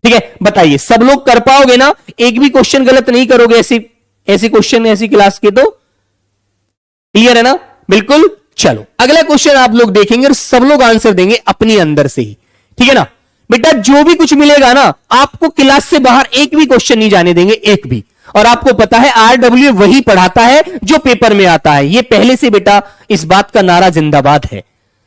ठीक है, बताइए सब लोग कर पाओगे ना? एक भी क्वेश्चन गलत नहीं करोगे ऐसे क्वेश्चन ऐसी क्लास के, तो क्लियर है ना? बिल्कुल। चलो अगला क्वेश्चन आप लोग देखेंगे और सब लोग आंसर देंगे अपनी अंदर से ही। ठीक है ना बेटा, जो भी कुछ मिलेगा ना आपको क्लास से बाहर एक भी क्वेश्चन नहीं जाने देंगे, एक भी। और आपको पता है आरडब्ल्यू वही पढ़ाता है जो पेपर में आता है, ये पहले से बेटा इस बात का नारा जिंदाबाद है।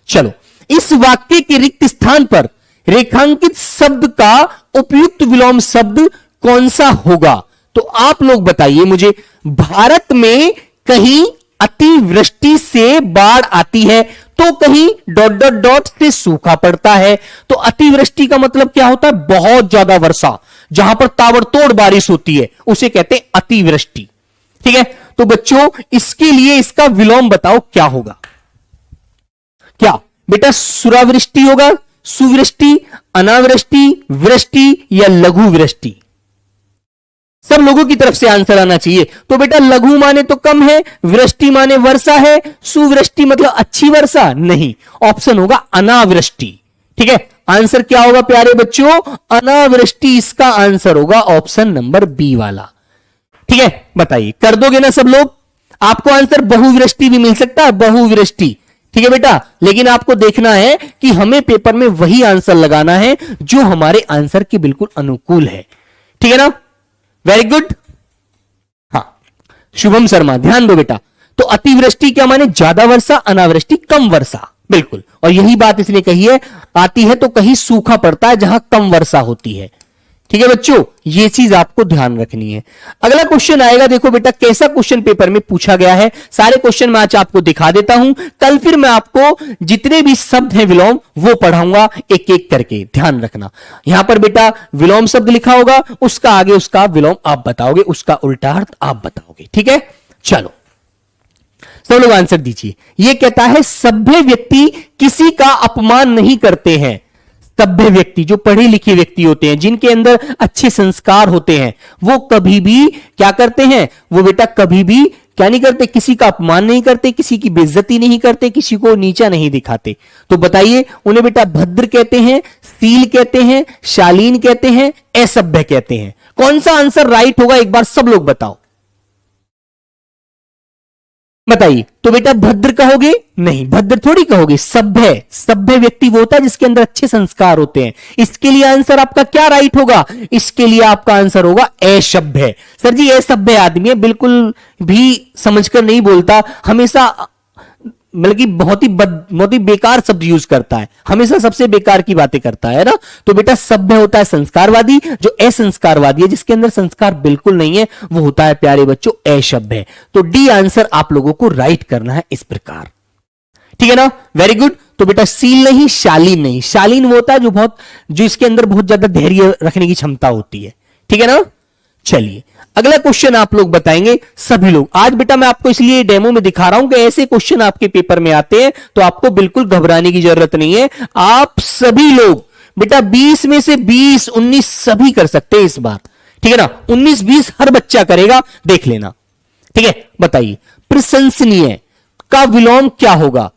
चलो, इस वाक्य के रिक्त स्थान पर रेखांकित शब्द का उपयुक्त विलोम शब्द कौन सा होगा? तो आप लोग बताइए मुझे। भारत में कहीं अतिवृष्टि से बाढ़ आती है तो कहीं ... से सूखा पड़ता है। तो अतिवृष्टि का मतलब क्या होता है? बहुत ज्यादा वर्षा, जहां पर ताबड़तोड़ बारिश होती है उसे कहते हैं अतिवृष्टि। ठीक है, तो बच्चों इसके लिए इसका विलोम बताओ क्या होगा? क्या बेटा सुरावृष्टि होगा, सुवृष्टि, अनावृष्टि, वृष्टि या लघु वृष्टि? सब लोगों की तरफ से आंसर आना चाहिए। तो बेटा लघु माने तो कम है, वृष्टि माने वर्षा है, सुवृष्टि मतलब अच्छी वर्षा नहीं, ऑप्शन होगा अनावृष्टि। ठीक है, आंसर क्या होगा प्यारे बच्चों? अनावृष्टि इसका आंसर होगा, ऑप्शन नंबर बी वाला। ठीक है, बताइए कर दोगे ना सब लोग? आपको आंसर बहुवृष्टि भी मिल सकता है, बहुवृष्टि। ठीक है बेटा, लेकिन आपको देखना है कि हमें पेपर में वही आंसर लगाना है जो हमारे आंसर के बिल्कुल अनुकूल है। ठीक है ना, वेरी गुड। हाँ, शुभम शर्मा ध्यान दो बेटा। तो अतिवृष्टि क्या माने? ज्यादा वर्षा, अनावृष्टि कम वर्षा, बिल्कुल। और यही बात इसने कही है, आती है तो कहीं सूखा पड़ता है जहां कम वर्षा होती है। ठीक है बच्चों, ये चीज आपको ध्यान रखनी है। अगला क्वेश्चन आएगा, देखो बेटा कैसा क्वेश्चन पेपर में पूछा गया है। सारे क्वेश्चन मैं आज आपको दिखा देता हूं, कल फिर मैं आपको जितने भी शब्द हैं विलोम वो पढ़ाऊंगा एक एक करके, ध्यान रखना। यहां पर बेटा विलोम शब्द लिखा होगा, उसका आगे उसका विलोम आप बताओगे, उसका उल्टा अर्थ आप बताओगे। ठीक है, चलो सब लोग आंसर दीजिए। यह कहता है सभ्य व्यक्ति किसी का अपमान नहीं करते हैं। सभ्य व्यक्ति जो पढ़े लिखे व्यक्ति होते हैं, जिनके अंदर अच्छे संस्कार होते हैं, वो कभी भी क्या करते हैं, वो बेटा कभी भी क्या नहीं करते, किसी का अपमान नहीं करते, किसी की बेइज्जती नहीं करते, किसी को नीचा नहीं दिखाते। तो बताइए उन्हें बेटा भद्र कहते हैं, शील कहते हैं, शालीन कहते हैं, असभ्य कहते हैं। कौन सा आंसर राइट होगा एक बार सब लोग बताओ, बताइए। तो बेटा भद्र कहोगे? नहीं, भद्र थोड़ी कहोगे, सभ्य। सभ्य व्यक्ति वो होता है जिसके अंदर अच्छे संस्कार होते हैं। इसके लिए आंसर आपका क्या राइट होगा? इसके लिए आपका आंसर होगा असभ्य। सर जी असभ्य आदमी है, बिल्कुल भी समझकर नहीं बोलता, हमेशा मतलब कि बहुत ही बेकार शब्द यूज करता है, हमेशा सबसे बेकार की बातें करता है ना। तो बेटा सभ्य होता है संस्कारवादी, जो असंस्कारवादी है जिसके अंदर संस्कार बिल्कुल नहीं है, वो होता है प्यारे बच्चों असभ्य। तो डी आंसर आप लोगों को राइट करना है इस प्रकार, ठीक है ना, वेरी गुड। तो बेटा शील नहीं, शालीन नहीं। शालीन वो होता है जो इसके अंदर बहुत ज्यादा धैर्य रखने की क्षमता होती है, ठीक है ना। चलिए अगला क्वेश्चन आप लोग बताएंगे सभी लोग। आज बेटा मैं आपको इसलिए डेमो में दिखा रहा हूं कि ऐसे क्वेश्चन आपके पेपर में आते हैं, तो आपको बिल्कुल घबराने की जरूरत नहीं है। आप सभी लोग बेटा 20 में से 20, 19 सभी कर सकते हैं इस बार, ठीक है ना। 19, 20 हर बच्चा करेगा, देख लेना, ठीक है। बताइए प्रशंसनीय का विलोम क्या होगा?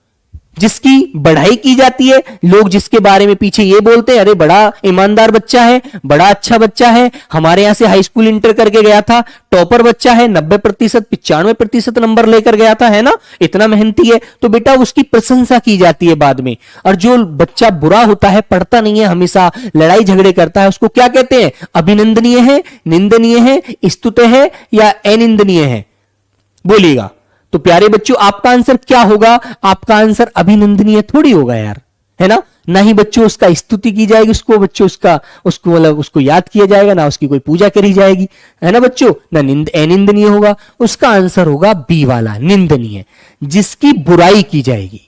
जिसकी बढ़ाई की जाती है, लोग जिसके बारे में पीछे ये बोलते हैं अरे बड़ा ईमानदार बच्चा है, बड़ा अच्छा बच्चा है, हमारे यहां से हाई स्कूल इंटर करके गया था, टॉपर बच्चा है, 90%, 95% नंबर लेकर गया था, है ना, इतना मेहनती है। तो बेटा उसकी प्रशंसा की जाती है बाद में। और जो बच्चा बुरा होता है, पढ़ता नहीं है, हमेशा लड़ाई झगड़े करता है, उसको क्या कहते हैं? अभिनंदनीय है, निंदनीय है, स्तुत्य है या अनिंदनीय है? बोलिएगा। तो प्यारे बच्चों आपका आंसर क्या होगा? आपका आंसर अभिनंदनीय थोड़ी होगा यार, है ना। ना ही बच्चों उसका स्तुति की जाएगी, उसको बच्चों उसको मतलब उसको याद किया जाएगा, ना उसकी कोई पूजा करी जाएगी, है ना बच्चों। ना अनिंदनीय होगा, उसका आंसर होगा बी वाला, निंदनीय, जिसकी बुराई की जाएगी,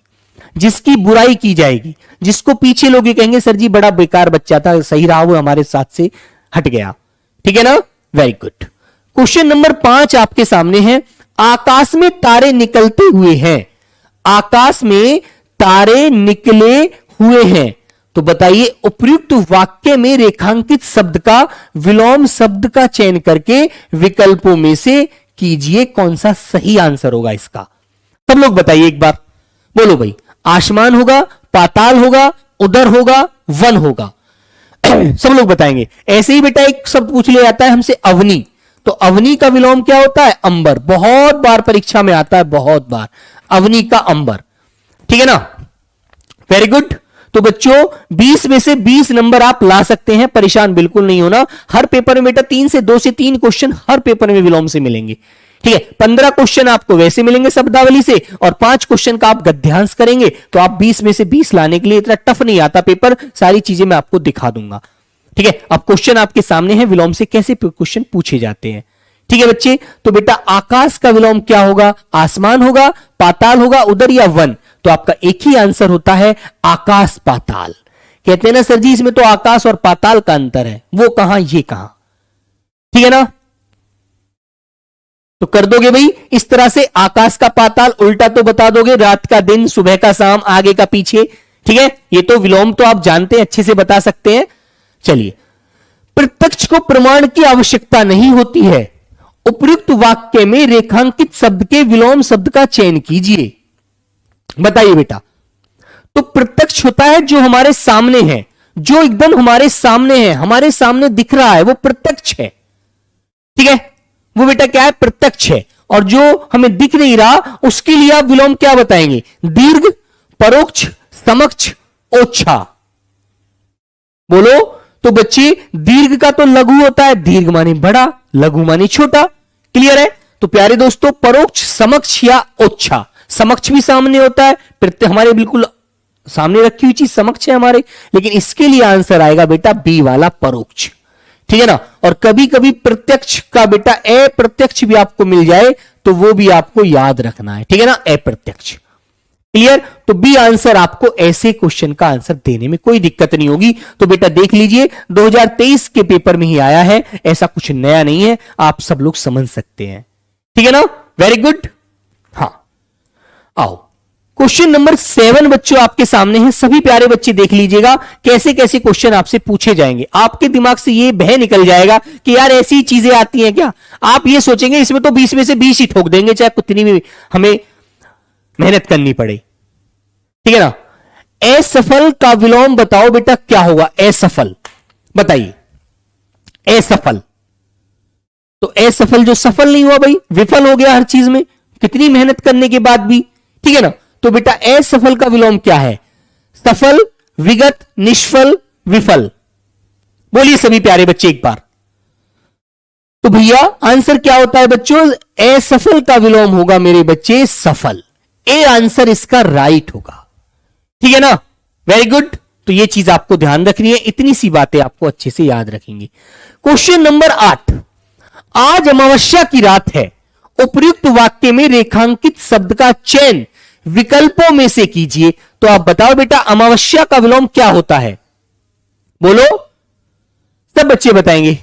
जिसकी बुराई की जाएगी, जिसको पीछे लोग ये कहेंगे सर जी बड़ा बेकार बच्चा था, सही रहा वो हमारे साथ से हट गया, ठीक है ना, वेरी गुड। क्वेश्चन नंबर 5 आपके सामने है। आकाश में तारे निकलते हुए हैं, आकाश में तारे निकले हुए हैं। तो बताइए उपर्युक्त वाक्य में रेखांकित शब्द का विलोम शब्द का चयन करके विकल्पों में से कीजिए कौन सा सही आंसर होगा इसका। सब लोग बताइए एक बार, बोलो भाई। आसमान होगा, पाताल होगा, उदर होगा, वन होगा। सब लोग बताएंगे। ऐसे ही बेटा एक शब्द पूछ लिया जाता है हमसे, अवनी। तो अवनी का विलोम क्या होता है? अंबर। बहुत बार परीक्षा में आता है, बहुत बार, अवनी का अंबर, ठीक है ना, वेरी गुड। तो बच्चों 20 में से 20 नंबर आप ला सकते हैं, परेशान बिल्कुल नहीं होना। हर पेपर में बेटा 2 से 3 क्वेश्चन हर पेपर में विलोम से मिलेंगे, ठीक है। 15 क्वेश्चन आपको वैसे मिलेंगे शब्दावली से, और 5 क्वेश्चन का आप गद्यांश करेंगे। तो आप 20 में से 20 लाने के लिए इतना टफ नहीं आता पेपर, सारी चीजें मैं आपको दिखा दूंगा, ठीक है। अब क्वेश्चन आपके सामने है, विलोम से कैसे क्वेश्चन पूछे जाते हैं, ठीक है बच्चे। तो बेटा आकाश का विलोम क्या होगा? आसमान होगा, पाताल होगा, उदर या वन। तो आपका एक ही आंसर होता है आकाश पाताल। कहते हैं ना सर जी इसमें तो आकाश और पाताल का अंतर है, वो कहां ये कहां, ठीक है ना। तो कर दोगे भाई इस तरह से, आकाश का पाताल उल्टा तो बता दोगे, रात का दिन, सुबह का शाम, आगे का पीछे, ठीक है। ये तो विलोम तो आप जानते हैं, अच्छे से बता सकते हैं। चलिए, प्रत्यक्ष को प्रमाण की आवश्यकता नहीं होती है, उपयुक्त वाक्य में रेखांकित शब्द के विलोम शब्द का चयन कीजिए। बताइए बेटा। तो प्रत्यक्ष होता है जो हमारे सामने है, जो एकदम हमारे सामने है, हमारे सामने दिख रहा है, वो प्रत्यक्ष है, ठीक है। वो बेटा क्या है? प्रत्यक्ष है। और जो हमें दिख नहीं रहा उसके लिए आप विलोम क्या बताएंगे? दीर्घ, परोक्ष, समक्ष, ओछा। बोलो। तो बच्चे दीर्घ का तो लघु होता है, दीर्घ माने बड़ा, लघु माने छोटा, क्लियर है। तो प्यारे दोस्तों परोक्ष, समक्ष या ओछा। समक्ष भी सामने होता है, हमारे बिल्कुल सामने रखी हुई चीज समक्ष है हमारे, लेकिन इसके लिए आंसर आएगा बेटा बी वाला, परोक्ष, ठीक है ना। और कभी कभी प्रत्यक्ष का बेटा अप्रत्यक्ष भी आपको मिल जाए तो वो भी आपको याद रखना है, ठीक है ना, अप्रत्यक्ष। क्लियर। तो बी आंसर आपको ऐसे क्वेश्चन का आंसर देने में कोई दिक्कत नहीं होगी। तो बेटा देख लीजिए 2023 के पेपर में ही आया है, ऐसा कुछ नया नहीं है, आप सब लोग समझ सकते हैं, ठीक है ना। Very good. हाँ, आओ क्वेश्चन नंबर 7 बच्चों आपके सामने है। सभी प्यारे बच्चे देख लीजिएगा कैसे कैसे क्वेश्चन आपसे पूछे जाएंगे। आपके दिमाग से ये बह निकल जाएगा कि यार ऐसी चीजें आती हैं क्या। आप ये सोचेंगे इसमें तो 20 में से 20 ही ठोक देंगे, चाहे कितनी भी हमें मेहनत करनी पड़े, ठीक है ना। असफल का विलोम बताओ बेटा क्या होगा। असफल बताइए। असफल तो असफल जो सफल नहीं हुआ भाई, विफल हो गया हर चीज में, कितनी मेहनत करने के बाद भी, ठीक है ना। तो बेटा असफल का विलोम क्या है। सफल, विगत, निष्फल, विफल। बोलिए सभी प्यारे बच्चे एक बार। तो भैया आंसर क्या होता है बच्चों। असफल का विलोम होगा मेरे बच्चे सफल। ए आंसर इसका राइट होगा, ठीक है ना। Very good. तो ये चीज आपको ध्यान रखनी है, इतनी सी बातें आपको अच्छे से याद रखेंगे। Question number 8। आज अमावस्या की रात है, उपर्युक्त वाक्य में रेखांकित शब्द का चयन विकल्पों में से कीजिए। तो आप बताओ बेटा अमावस्या का विलोम क्या होता है। बोलो, सब बच्चे बताएंगे।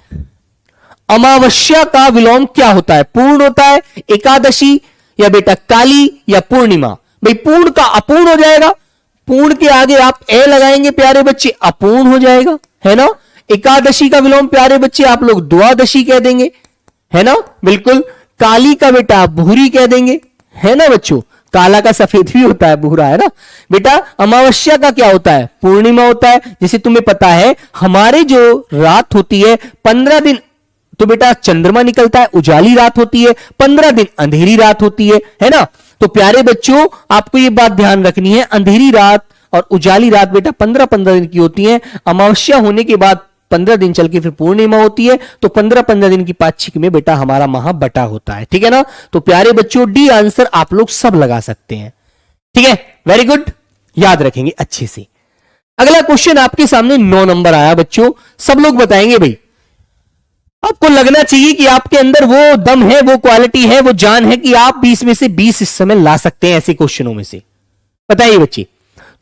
अमावस्या का विलोम क्या होता है। पूर्ण होता है, एकादशी, या बेटा काली, या पूर्णिमा। भाई पूर्ण का अपूर्ण हो जाएगा, पूर्ण के आगे आप ए लगाएंगे प्यारे बच्चे, अपूर्ण हो जाएगा, है ना। एकादशी का विलोम प्यारे बच्चे आप लोग द्वादशी कह देंगे, है ना, बिल्कुल। काली का बेटा आप भूरी कह देंगे, है ना बच्चों। काला का सफेद भी होता है, भूरा, है ना बेटा। अमावस्या का क्या होता है, पूर्णिमा होता है। जैसे तुम्हें पता है हमारे जो रात होती है 15 दिन तो बेटा चंद्रमा निकलता है, उजाली रात होती है, 15 दिन अंधेरी रात होती है ना। तो प्यारे बच्चों आपको ये बात ध्यान रखनी है, अंधेरी रात और उजाली रात बेटा 15-15 दिन की होती है। अमावस्या होने के बाद 15 दिन चल के फिर पूर्णिमा होती है, तो 15-15 दिन की पाक्षिक में बेटा हमारा माह बटा होता है, ठीक है ना। तो प्यारे बच्चों डी आंसर आप लोग सब लगा सकते हैं, ठीक है। वेरी गुड, याद रखेंगे अच्छे से। अगला क्वेश्चन आपके सामने 9 नंबर आया बच्चों, सब लोग बताएंगे भाई। आपको लगना चाहिए कि आपके अंदर वो दम है, वो क्वालिटी है, वो जान है कि आप 20 में से 20 इस समय ला सकते हैं ऐसे क्वेश्चनों में से। बताइए बच्चे।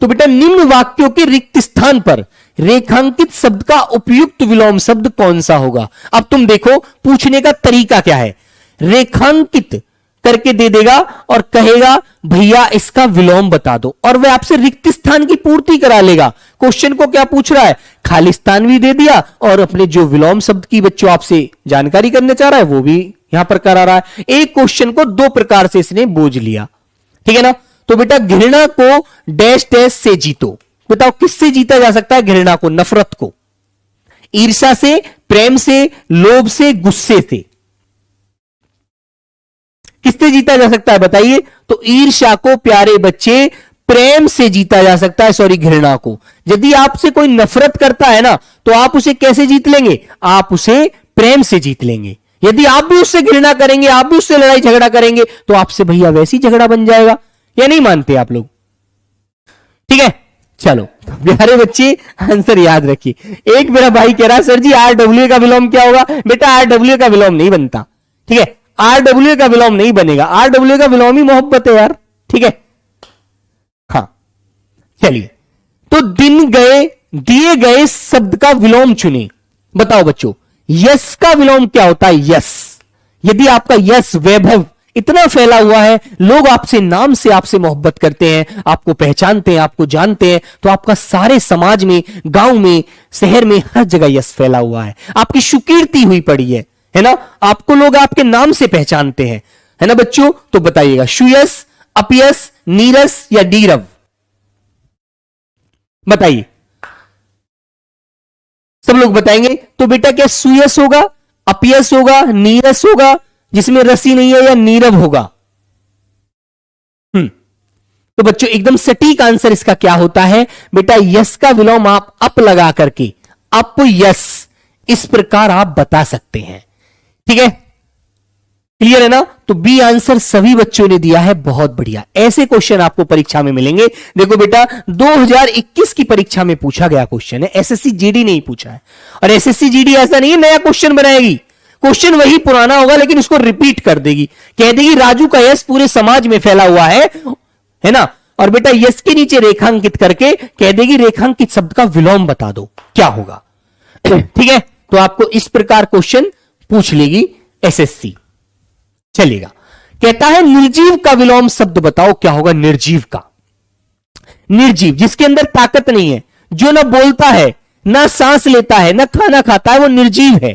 तो बेटा निम्न वाक्यों के रिक्त स्थान पर रेखांकित शब्द का उपयुक्त विलोम शब्द कौन सा होगा। अब तुम देखो पूछने का तरीका क्या है। रेखांकित करके दे देगा और कहेगा भैया इसका विलोम बता दो, और वह आपसे रिक्त स्थान की पूर्ति करा लेगा। क्वेश्चन को क्या पूछ रहा है, खाली स्थान भी दे दिया और अपने जो विलोम शब्द की बच्चों आपसे जानकारी करने चाह रहा है वो भी यहां पर करा रहा है। एक क्वेश्चन को 2 प्रकार से इसने बोझ लिया, ठीक है ना। तो बेटा घृणा को डैश डैश से जीतो। बताओ किससे जीता जा सकता है घृणा को, नफरत को। ईर्ष्या से, प्रेम से, लोभ से, गुस्से से। किससे जीता जा सकता है बताइए। तो ईर्ष्या को प्यारे बच्चे प्रेम से जीता जा सकता है, सॉरी घृणा को। यदि आपसे कोई नफरत करता है ना तो आप उसे कैसे जीत लेंगे, आप उसे प्रेम से जीत लेंगे। यदि आप भी उससे घृणा करेंगे, आप भी उससे लड़ाई झगड़ा करेंगे तो आपसे भैया वैसी झगड़ा बन जाएगा। या नहीं मानते आप लोग, ठीक है। चलो प्यारे बच्चे आंसर याद रखिए। एक मेरा भाई कह रहा सर जी RW का विलोम क्या होगा। बेटा RW का विलोम नहीं बनता, ठीक है। RW का विलोम नहीं बनेगा, RW का विलोम ही मोहब्बत है यार, ठीक है। हाँ चलिए, तो दिन गए दिए गए शब्द का विलोम चुने। बताओ बच्चों यश का विलोम क्या होता है। यश, यदि आपका यश वैभव इतना फैला हुआ है, लोग आपसे नाम से आपसे मोहब्बत करते हैं, आपको पहचानते हैं, आपको जानते हैं, तो आपका सारे समाज में, गांव में, शहर में हर जगह यश फैला हुआ है, आपकी सुकीर्ति हुई पड़ी है ना। आपको लोग आपके नाम से पहचानते हैं, है ना बच्चों। तो बताइएगा सुयश, अपयश, नीरस या नीरव। बताइए, सब लोग बताएंगे। तो बेटा क्या सुयश होगा, अपयश होगा, नीरस होगा जिसमें रसी नहीं है, या नीरव होगा। तो बच्चों एकदम सटीक आंसर इसका क्या होता है बेटा, यश का विलोम आप अप लगा करके अप यश इस प्रकार आप बता सकते हैं, ठीक है। क्लियर है ना? तो बी आंसर सभी बच्चों ने दिया है, बहुत बढ़िया। ऐसे क्वेश्चन आपको परीक्षा में मिलेंगे। देखो बेटा 2021 की परीक्षा में पूछा गया क्वेश्चन है, एसएससी जीडी नहीं पूछा है। और एसएससी जीडी ऐसा नहीं है नया क्वेश्चन बनाएगी, क्वेश्चन वही पुराना होगा लेकिन उसको रिपीट कर देगी, कह देगी राजू का यश पूरे समाज में फैला हुआ है ना? और बेटा यश के नीचे रेखांकित करके कह देगी रेखांकित शब्द का विलोम बता दो क्या होगा। ठीक है, तो आपको इस प्रकार क्वेश्चन पूछ लेगी एसएससी। चलेगा, कहता है निर्जीव का विलोम शब्द बताओ क्या होगा। निर्जीव का, निर्जीव जिसके अंदर ताकत नहीं है, जो ना बोलता है, ना सांस लेता है, ना खाना खाता है, वो निर्जीव है।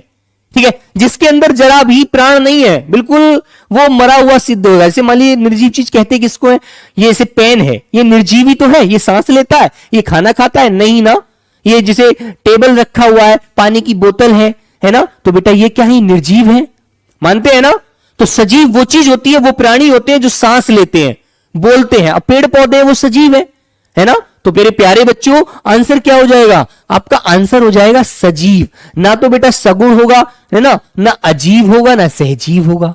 ठीक है, जिसके अंदर जरा भी प्राण नहीं है, बिल्कुल वो मरा हुआ सिद्ध होगा। जैसे मान लीजिए निर्जीव चीज कहते हैं किसको है, ये ऐसे पेन है, ये निर्जीवी तो है, ये सांस लेता है, ये खाना खाता है नहीं ना। ये जिसे टेबल रखा हुआ है, पानी की बोतल है ना, तो बेटा ये क्या है, निर्जीव है, मानते हैं ना। तो सजीव वो चीज होती है, वो प्राणी होते हैं जो सांस लेते हैं, बोलते हैं। अब पेड़ पौधे हैं वो सजीव है ना। तो मेरे प्यारे बच्चों आंसर क्या हो जाएगा, आपका आंसर हो जाएगा सजीव। ना तो बेटा सगुण होगा, है ना अजीव होगा, ना सहजीव होगा।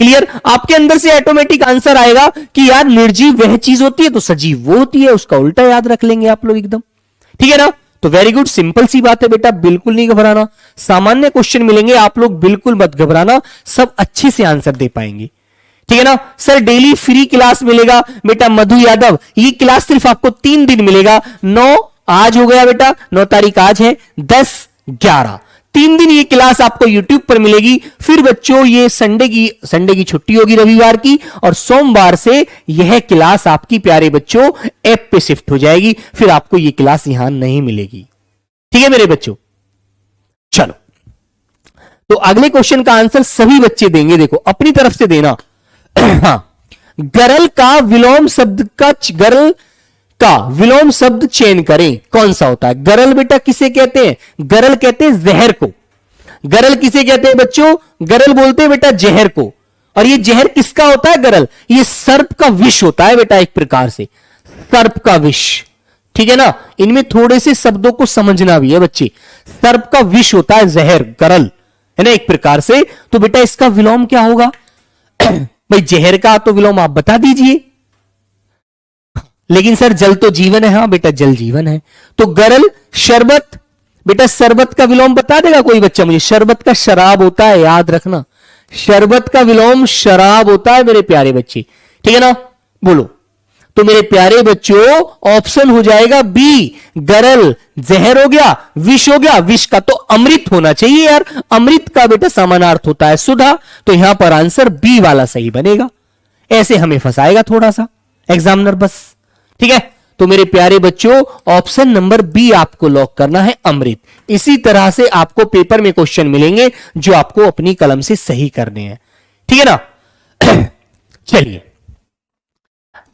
क्लियर, आपके अंदर से ऑटोमेटिक आंसर आएगा कि यार निर्जीव वह चीज होती है तो सजीव वो होती है, उसका उल्टा याद रख लेंगे आप लोग एकदम। ठीक है ना, तो वेरी गुड, सिंपल सी बात है बेटा, बिल्कुल नहीं घबराना। सामान्य क्वेश्चन मिलेंगे, आप लोग बिल्कुल मत घबराना, सब अच्छे से आंसर दे पाएंगे। ठीक है ना सर, डेली फ्री क्लास मिलेगा बेटा मधु यादव, ये क्लास सिर्फ आपको 3 दिन मिलेगा। 9 आज हो गया बेटा, 9 तारीख आज है, 10 11 3 दिन ये क्लास आपको यूट्यूब पर मिलेगी। फिर बच्चों ये संडे की छुट्टी होगी रविवार की, और सोमवार से यह क्लास आपकी प्यारे बच्चों ऐप पे शिफ्ट हो जाएगी, फिर आपको ये क्लास यहां नहीं मिलेगी। ठीक है मेरे बच्चों, चलो तो अगले क्वेश्चन का आंसर सभी बच्चे देंगे, देखो अपनी तरफ से देना। हाँ, गरल का विलोम शब्द चयन करें, कौन सा होता है। गरल बेटा किसे कहते हैं, गरल कहते हैं जहर को। गरल किसे कहते हैं बच्चों, गरल बोलते हैं बेटा जहर को। और ये जहर किसका होता है गरल, ये सर्प का विष होता है बेटा, एक प्रकार से सर्प का विष। ठीक है ना, इनमें थोड़े से शब्दों को समझना भी है बच्चे। सर्प का विष होता है जहर, गरल है ना एक प्रकार से। तो बेटा इसका विलोम क्या होगा भाई, जहर का तो विलोम आप बता दीजिए। लेकिन सर जल तो जीवन है, हाँ बेटा जल जीवन है। तो गरल शरबत, बेटा शरबत का विलोम बता देगा कोई बच्चा मुझे। शरबत का शराब होता है, याद रखना, शरबत का विलोम शराब होता है मेरे प्यारे बच्चे। ठीक है ना, बोलो। तो मेरे प्यारे बच्चों ऑप्शन हो जाएगा बी, गरल जहर हो गया, विष हो गया, विष का तो अमृत होना चाहिए यार, अमृत का बेटा समानार्थ होता है सुधा, तो यहां पर आंसर बी वाला सही बनेगा। ऐसे हमें फंसाएगा थोड़ा सा एग्जामिनर बस। ठीक है, तो मेरे प्यारे बच्चों ऑप्शन नंबर बी आपको लॉक करना है, अमृत। इसी तरह से आपको पेपर में क्वेश्चन मिलेंगे जो आपको अपनी कलम से सही करने हैं। ठीक है ना चलिए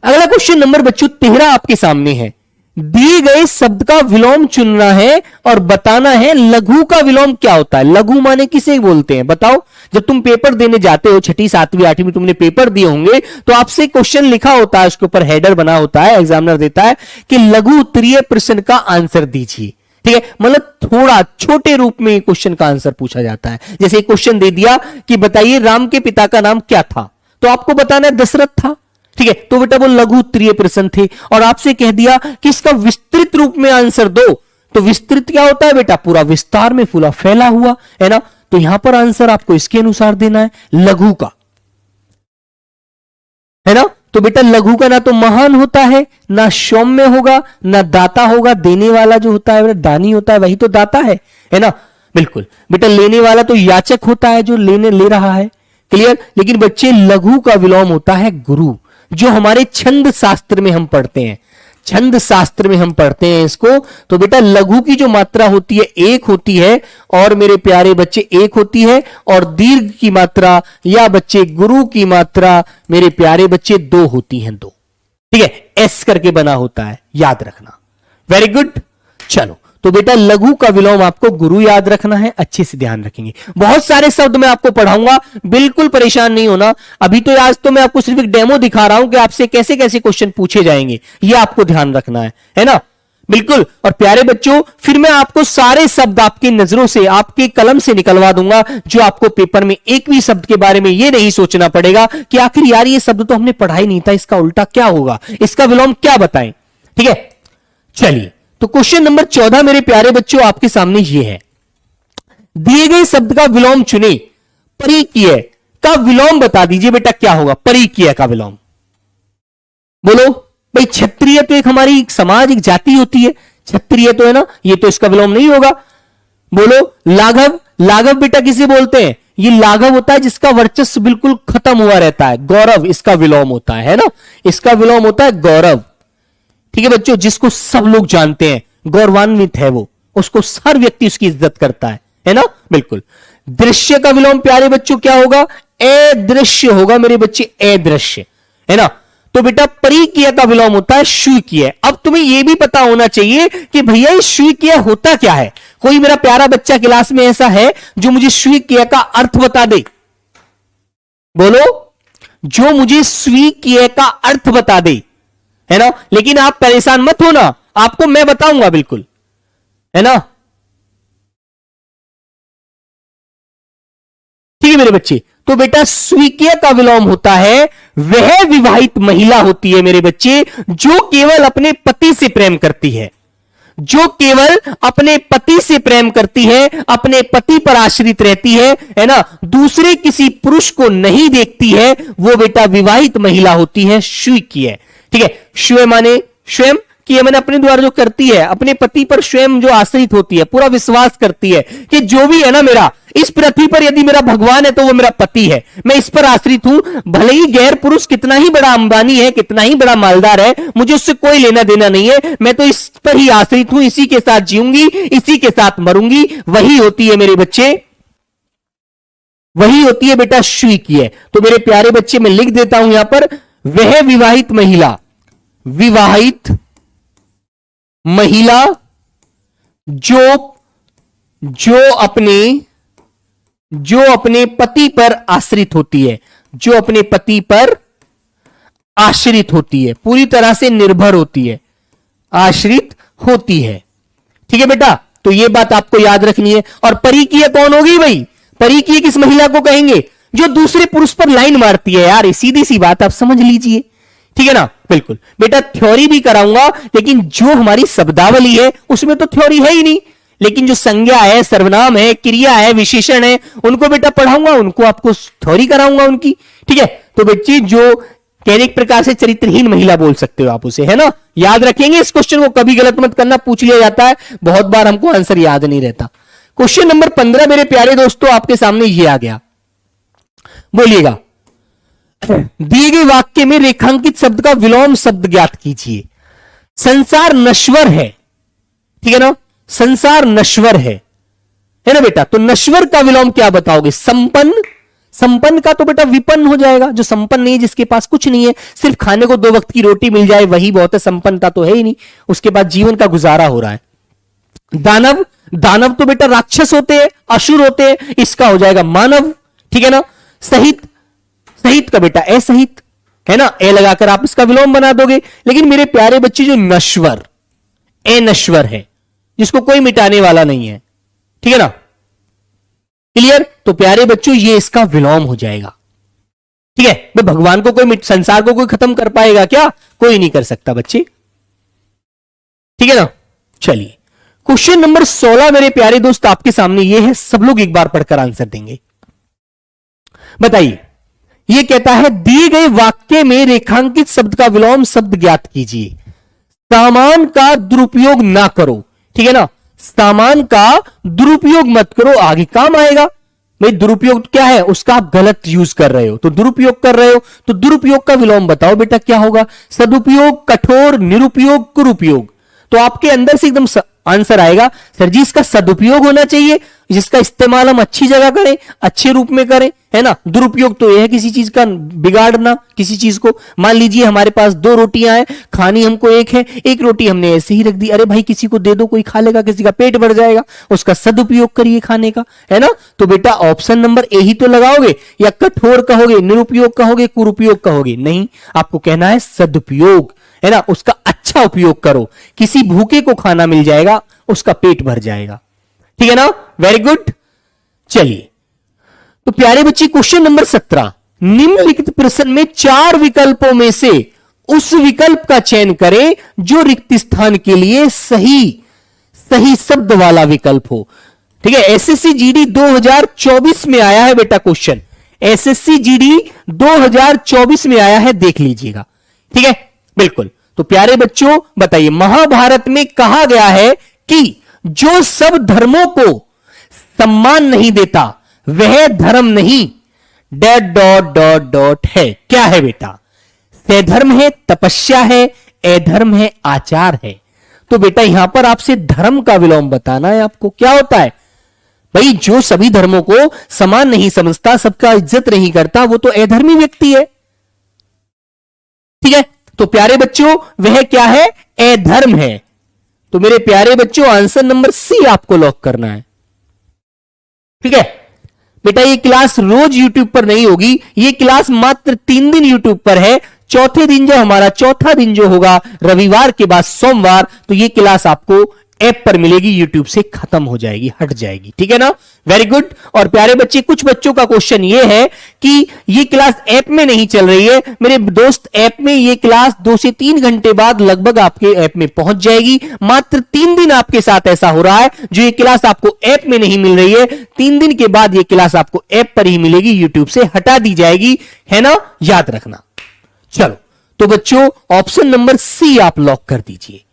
अगला क्वेश्चन नंबर बच्चों 13 आपके सामने है। दिए गए शब्द का विलोम चुनना है और बताना है लघु का विलोम क्या होता है। लघु माने किसे बोलते हैं बताओ। जब तुम पेपर देने जाते हो, 6ठी 7वीं 8वीं तुमने पेपर दिए होंगे, तो आपसे क्वेश्चन लिखा होता है, उसके ऊपर हेडर बना होता है, एग्जामिनर देता है कि लघु उत्तरीय प्रश्न का आंसर दीजिए। ठीक है, मतलब थोड़ा छोटे रूप में क्वेश्चन का आंसर पूछा जाता है। जैसे क्वेश्चन दे दिया कि बताइए राम के पिता का नाम क्या था, तो आपको बताना है दशरथ था। ठीक है, तो बेटा वो लघु उत्तरीय प्रश्न थे। और आपसे कह दिया कि इसका विस्तृत रूप में आंसर दो, तो विस्तृत क्या होता है बेटा, पूरा विस्तार में पूरा फैला हुआ, है ना। तो यहां पर आंसर आपको इसके अनुसार देना है लघु का, है ना। तो बेटा लघु का ना तो महान होता है, ना सौम्य होगा, ना दाता होगा। देने वाला जो होता है दानी होता है, वही तो दाता है ना। बिल्कुल बेटा, लेने वाला तो याचक होता है, जो ले रहा है। क्लियर। लेकिन बच्चे लघु का विलोम होता है गुरु, जो हमारे छंद शास्त्र में हम पढ़ते हैं, छंद शास्त्र में हम पढ़ते हैं इसको। तो बेटा लघु की जो मात्रा होती है 1 होती है, और मेरे प्यारे बच्चे 1 होती है, और दीर्घ की मात्रा या बच्चे गुरु की मात्रा मेरे प्यारे बच्चे 2 होती हैं, 2। ठीक है, एस करके बना होता है, याद रखना। Very good. चलो तो बेटा लघु का विलोम आपको गुरु याद रखना है, अच्छे से ध्यान रखेंगे। बहुत सारे शब्द मैं आपको पढ़ाऊंगा, बिल्कुल परेशान नहीं होना। अभी तो आज तो मैं आपको सिर्फ एक डेमो दिखा रहा हूं कि आपसे कैसे कैसे क्वेश्चन पूछे जाएंगे, ये आपको ध्यान रखना है ना। बिल्कुल। और प्यारे बच्चों, फिर मैं आपको सारे शब्द आपकी नजरों से, आपके कलम से निकलवा दूंगा, जो आपको पेपर में एक भी शब्द के बारे में यह नहीं सोचना पड़ेगा कि आखिर यार ये शब्द तो हमने पढ़ा ही नहीं था, इसका उल्टा क्या होगा, इसका विलोम क्या बताएं। ठीक है, चलिए तो क्वेश्चन नंबर 14 मेरे प्यारे बच्चों आपके सामने ये है, दिए गए शब्द का विलोम चुने, परिकीय का विलोम बता दीजिए बेटा क्या होगा। परिकीय का विलोम बोलो भाई। क्षत्रिय तो एक हमारी समाज, एक जाति होती है, क्षत्रिय तो है ना, ये तो इसका विलोम नहीं होगा। बोलो लाघव, लाघव बेटा किसे बोलते हैं? ये लाघव होता है जिसका वर्चस्व बिल्कुल खत्म हुआ रहता है। गौरव इसका विलोम होता है ना, इसका विलोम होता है गौरव। ठीक है बच्चों, जिसको सब लोग जानते हैं, गौरवान्वित है वो, उसको हर व्यक्ति उसकी इज्जत करता है ना, बिल्कुल। दृश्य का विलोम प्यारे बच्चों क्या होगा? अदृश्य होगा मेरे बच्चे, अदृश्य, है ना। तो बेटा परिकीय का विलोम होता है स्वीकीय। अब तुम्हें यह भी पता होना चाहिए कि भैया ये स्वीकीय होता क्या है। कोई मेरा प्यारा बच्चा क्लास में ऐसा है जो मुझे स्वीकीय का अर्थ बता दे? बोलो, जो मुझे स्वीकीय का अर्थ बता दे, है ना। लेकिन आप परेशान मत होना, आपको मैं बताऊंगा बिल्कुल, है ना। ठीक है मेरे बच्चे, तो बेटा स्वीकीय का विलोम होता है वह विवाहित महिला होती है मेरे बच्चे जो केवल अपने पति से प्रेम करती है, जो केवल अपने पति से प्रेम करती है, अपने पति पर आश्रित रहती है ना, दूसरे किसी पुरुष को नहीं देखती है, वो बेटा विवाहित महिला होती है, स्वीकीय। ठीक है, स्व माने स्वयं कि ये मैंने अपने द्वारा जो करती है, अपने पति पर स्वयं जो आश्रित होती है, पूरा विश्वास करती है कि जो भी है ना मेरा, इस पृथ्वी पर यदि मेरा भगवान है तो वो मेरा पति है, मैं इस पर आश्रित हूं, भले ही गैर पुरुष कितना ही बड़ा अंबानी है, कितना ही बड़ा मालदार है, मुझे उससे कोई लेना देना नहीं है, मैं तो इस पर ही आश्रित हूं, इसी के साथ जीऊंगी, इसी के साथ मरूंगी। वही होती है मेरे बच्चे, वही होती है बेटा स्वीकीय। तो मेरे प्यारे बच्चे मैं लिख देता हूं यहां पर, वह विवाहित महिला, विवाहित महिला जो अपने पति पर आश्रित होती है, जो अपने पति पर आश्रित होती है, पूरी तरह से निर्भर होती है, आश्रित होती है। ठीक है बेटा, तो यह बात आपको याद रखनी है। और परिकीय कौन होगी भाई? परिकीय किस महिला को कहेंगे? जो दूसरे पुरुष पर लाइन मारती है। यार सीधी सी बात आप समझ लीजिए, ठीक है ना, बिल्कुल। बेटा थ्योरी भी कराऊंगा, लेकिन जो हमारी शब्दावली है उसमें तो थ्योरी है ही नहीं, लेकिन जो संज्ञा है, सर्वनाम है, क्रिया है, विशेषण है, उनको बेटा पढ़ाऊंगा, उनको आपको थ्योरी कराऊंगा उनकी। ठीक है, तो बच्चे जो कहने एक प्रकार से चरित्रहीन महिला बोल सकते हो आप उसे, है ना। याद रखेंगे इस क्वेश्चन को, कभी गलत मत करना, पूछ लिया जाता है, बहुत बार हमको आंसर याद नहीं रहता। क्वेश्चन नंबर 15 मेरे प्यारे दोस्तों आपके सामने ये आ गया, बोलिएगा, दिए गए वाक्य में रेखांकित शब्द का विलोम शब्द ज्ञात कीजिए। संसार नश्वर है, ठीक है ना, संसार नश्वर है ना बेटा। तो नश्वर का विलोम क्या बताओगे? संपन्न। संपन्न का तो बेटा विपन्न हो जाएगा, जो संपन्न नहीं है, जिसके पास कुछ नहीं है, सिर्फ खाने को 2 वक्त की रोटी मिल जाए वही बहुत है, संपन्नता तो है ही नहीं, उसके बाद जीवन का गुजारा हो रहा है। दानव, दानव तो बेटा राक्षस होते हैं, असुर होते हैं, इसका हो जाएगा मानव, ठीक है ना। सहित, सहित का बेटा असहित, है ना, ए लगाकर आप इसका विलोम बना दोगे। लेकिन मेरे प्यारे बच्चे जो नश्वर, नश्वर है, जिसको कोई मिटाने वाला नहीं है, ठीक है ना, क्लियर। तो प्यारे बच्चों ये इसका विलोम हो जाएगा, ठीक है। भाई भगवान को कोई, संसार को कोई खत्म कर पाएगा क्या? कोई नहीं कर सकता बच्चे, ठीक है ना। चलिए क्वेश्चन नंबर 16 मेरे प्यारे दोस्त आपके सामने ये है, सब लोग एक बार पढ़कर आंसर देंगे। बताइए, यह कहता है दिए गए वाक्य में रेखांकित शब्द का विलोम शब्द ज्ञात कीजिए। सामान का दुरुपयोग ना करो, ठीक है ना, सामान का दुरुपयोग मत करो, आगे काम आएगा। भाई दुरुपयोग क्या है? उसका आप गलत यूज कर रहे हो, तो दुरुपयोग कर रहे हो, तो दुरुपयोग का विलोम बताओ बेटा क्या होगा? सदुपयोग, कठोर, निरुपयोग, कुरुपयोग। तो आपके अंदर से एकदम आंसर आएगा, सर जी इसका सदुपयोग होना चाहिए, जिसका इस्तेमाल हम अच्छी जगह करें, अच्छे रूप में करें, है ना। दुरुपयोग तो यह है किसी चीज का बिगाड़ना, किसी चीज को, मान लीजिए हमारे पास 2 रोटियां हैं, खानी हमको एक है, एक रोटी हमने ऐसे ही रख दी, अरे भाई किसी को दे दो, कोई खा लेगा, किसी का पेट भर जाएगा, उसका सदुपयोग करिए खाने का, है ना। तो बेटा ऑप्शन नंबर ए ही तो लगाओगे, या कठोर कहोगे, निरुपयोग कहोगे, कुरुपयोग कहोगे? नहीं, आपको कहना है सदुपयोग, है ना, उसका अच्छा उपयोग करो, किसी भूखे को खाना मिल जाएगा, उसका पेट भर जाएगा। ठीक है ना, वेरी गुड। चलिए, तो प्यारे बच्चे क्वेश्चन नंबर 17, निम्नलिखित प्रश्न में 4 विकल्पों में से उस विकल्प का चयन करें जो रिक्त स्थान के लिए सही शब्द वाला विकल्प हो। ठीक है, एसएससी जीडी 2024 में आया है बेटा क्वेश्चन, एसएससी जीडी 2024 में आया है, देख लीजिएगा। ठीक है, बिल्कुल। तो प्यारे बच्चों बताइए, महाभारत में कहा गया है कि जो सब धर्मों को सम्मान नहीं देता वह धर्म नहीं डॉट है। क्या है बेटा? सधर्म है, तपस्या है, अधर्म है, आचार है। तो बेटा यहां पर आपसे धर्म का विलोम बताना है आपको। क्या होता है भाई? जो सभी धर्मों को समान नहीं समझता, सबका इज्जत नहीं करता, वो तो अधर्मी व्यक्ति है। ठीक है, तो प्यारे बच्चों वह क्या है? अधर्म है। तो मेरे प्यारे बच्चों आंसर नंबर सी आपको लॉक करना है। ठीक है बेटा, ये क्लास रोज YouTube पर नहीं होगी, ये क्लास मात्र 3 दिन YouTube पर है। चौथा दिन जो होगा रविवार के बाद सोमवार, तो ये क्लास आपको ऐप पर मिलेगी, YouTube से खत्म हो जाएगी, हट जाएगी। ठीक है ना, वेरी गुड। और प्यारे बच्चे, कुछ बच्चों का क्वेश्चन ये है कि ये क्लास ऐप में नहीं चल रही है। मेरे दोस्त, ऐप में ये क्लास 2 से 3 घंटे बाद लगभग आपके ऐप में पहुंच जाएगी। मात्र 3 दिन आपके साथ ऐसा हो रहा है जो ये क्लास आपको ऐप में नहीं मिल रही है। 3 दिन के बाद ये क्लास आपको ऐप पर ही मिलेगी, यूट्यूब से हटा दी जाएगी, है ना, याद रखना। चलो, तो बच्चों ऑप्शन नंबर सी आप लॉक कर दीजिए।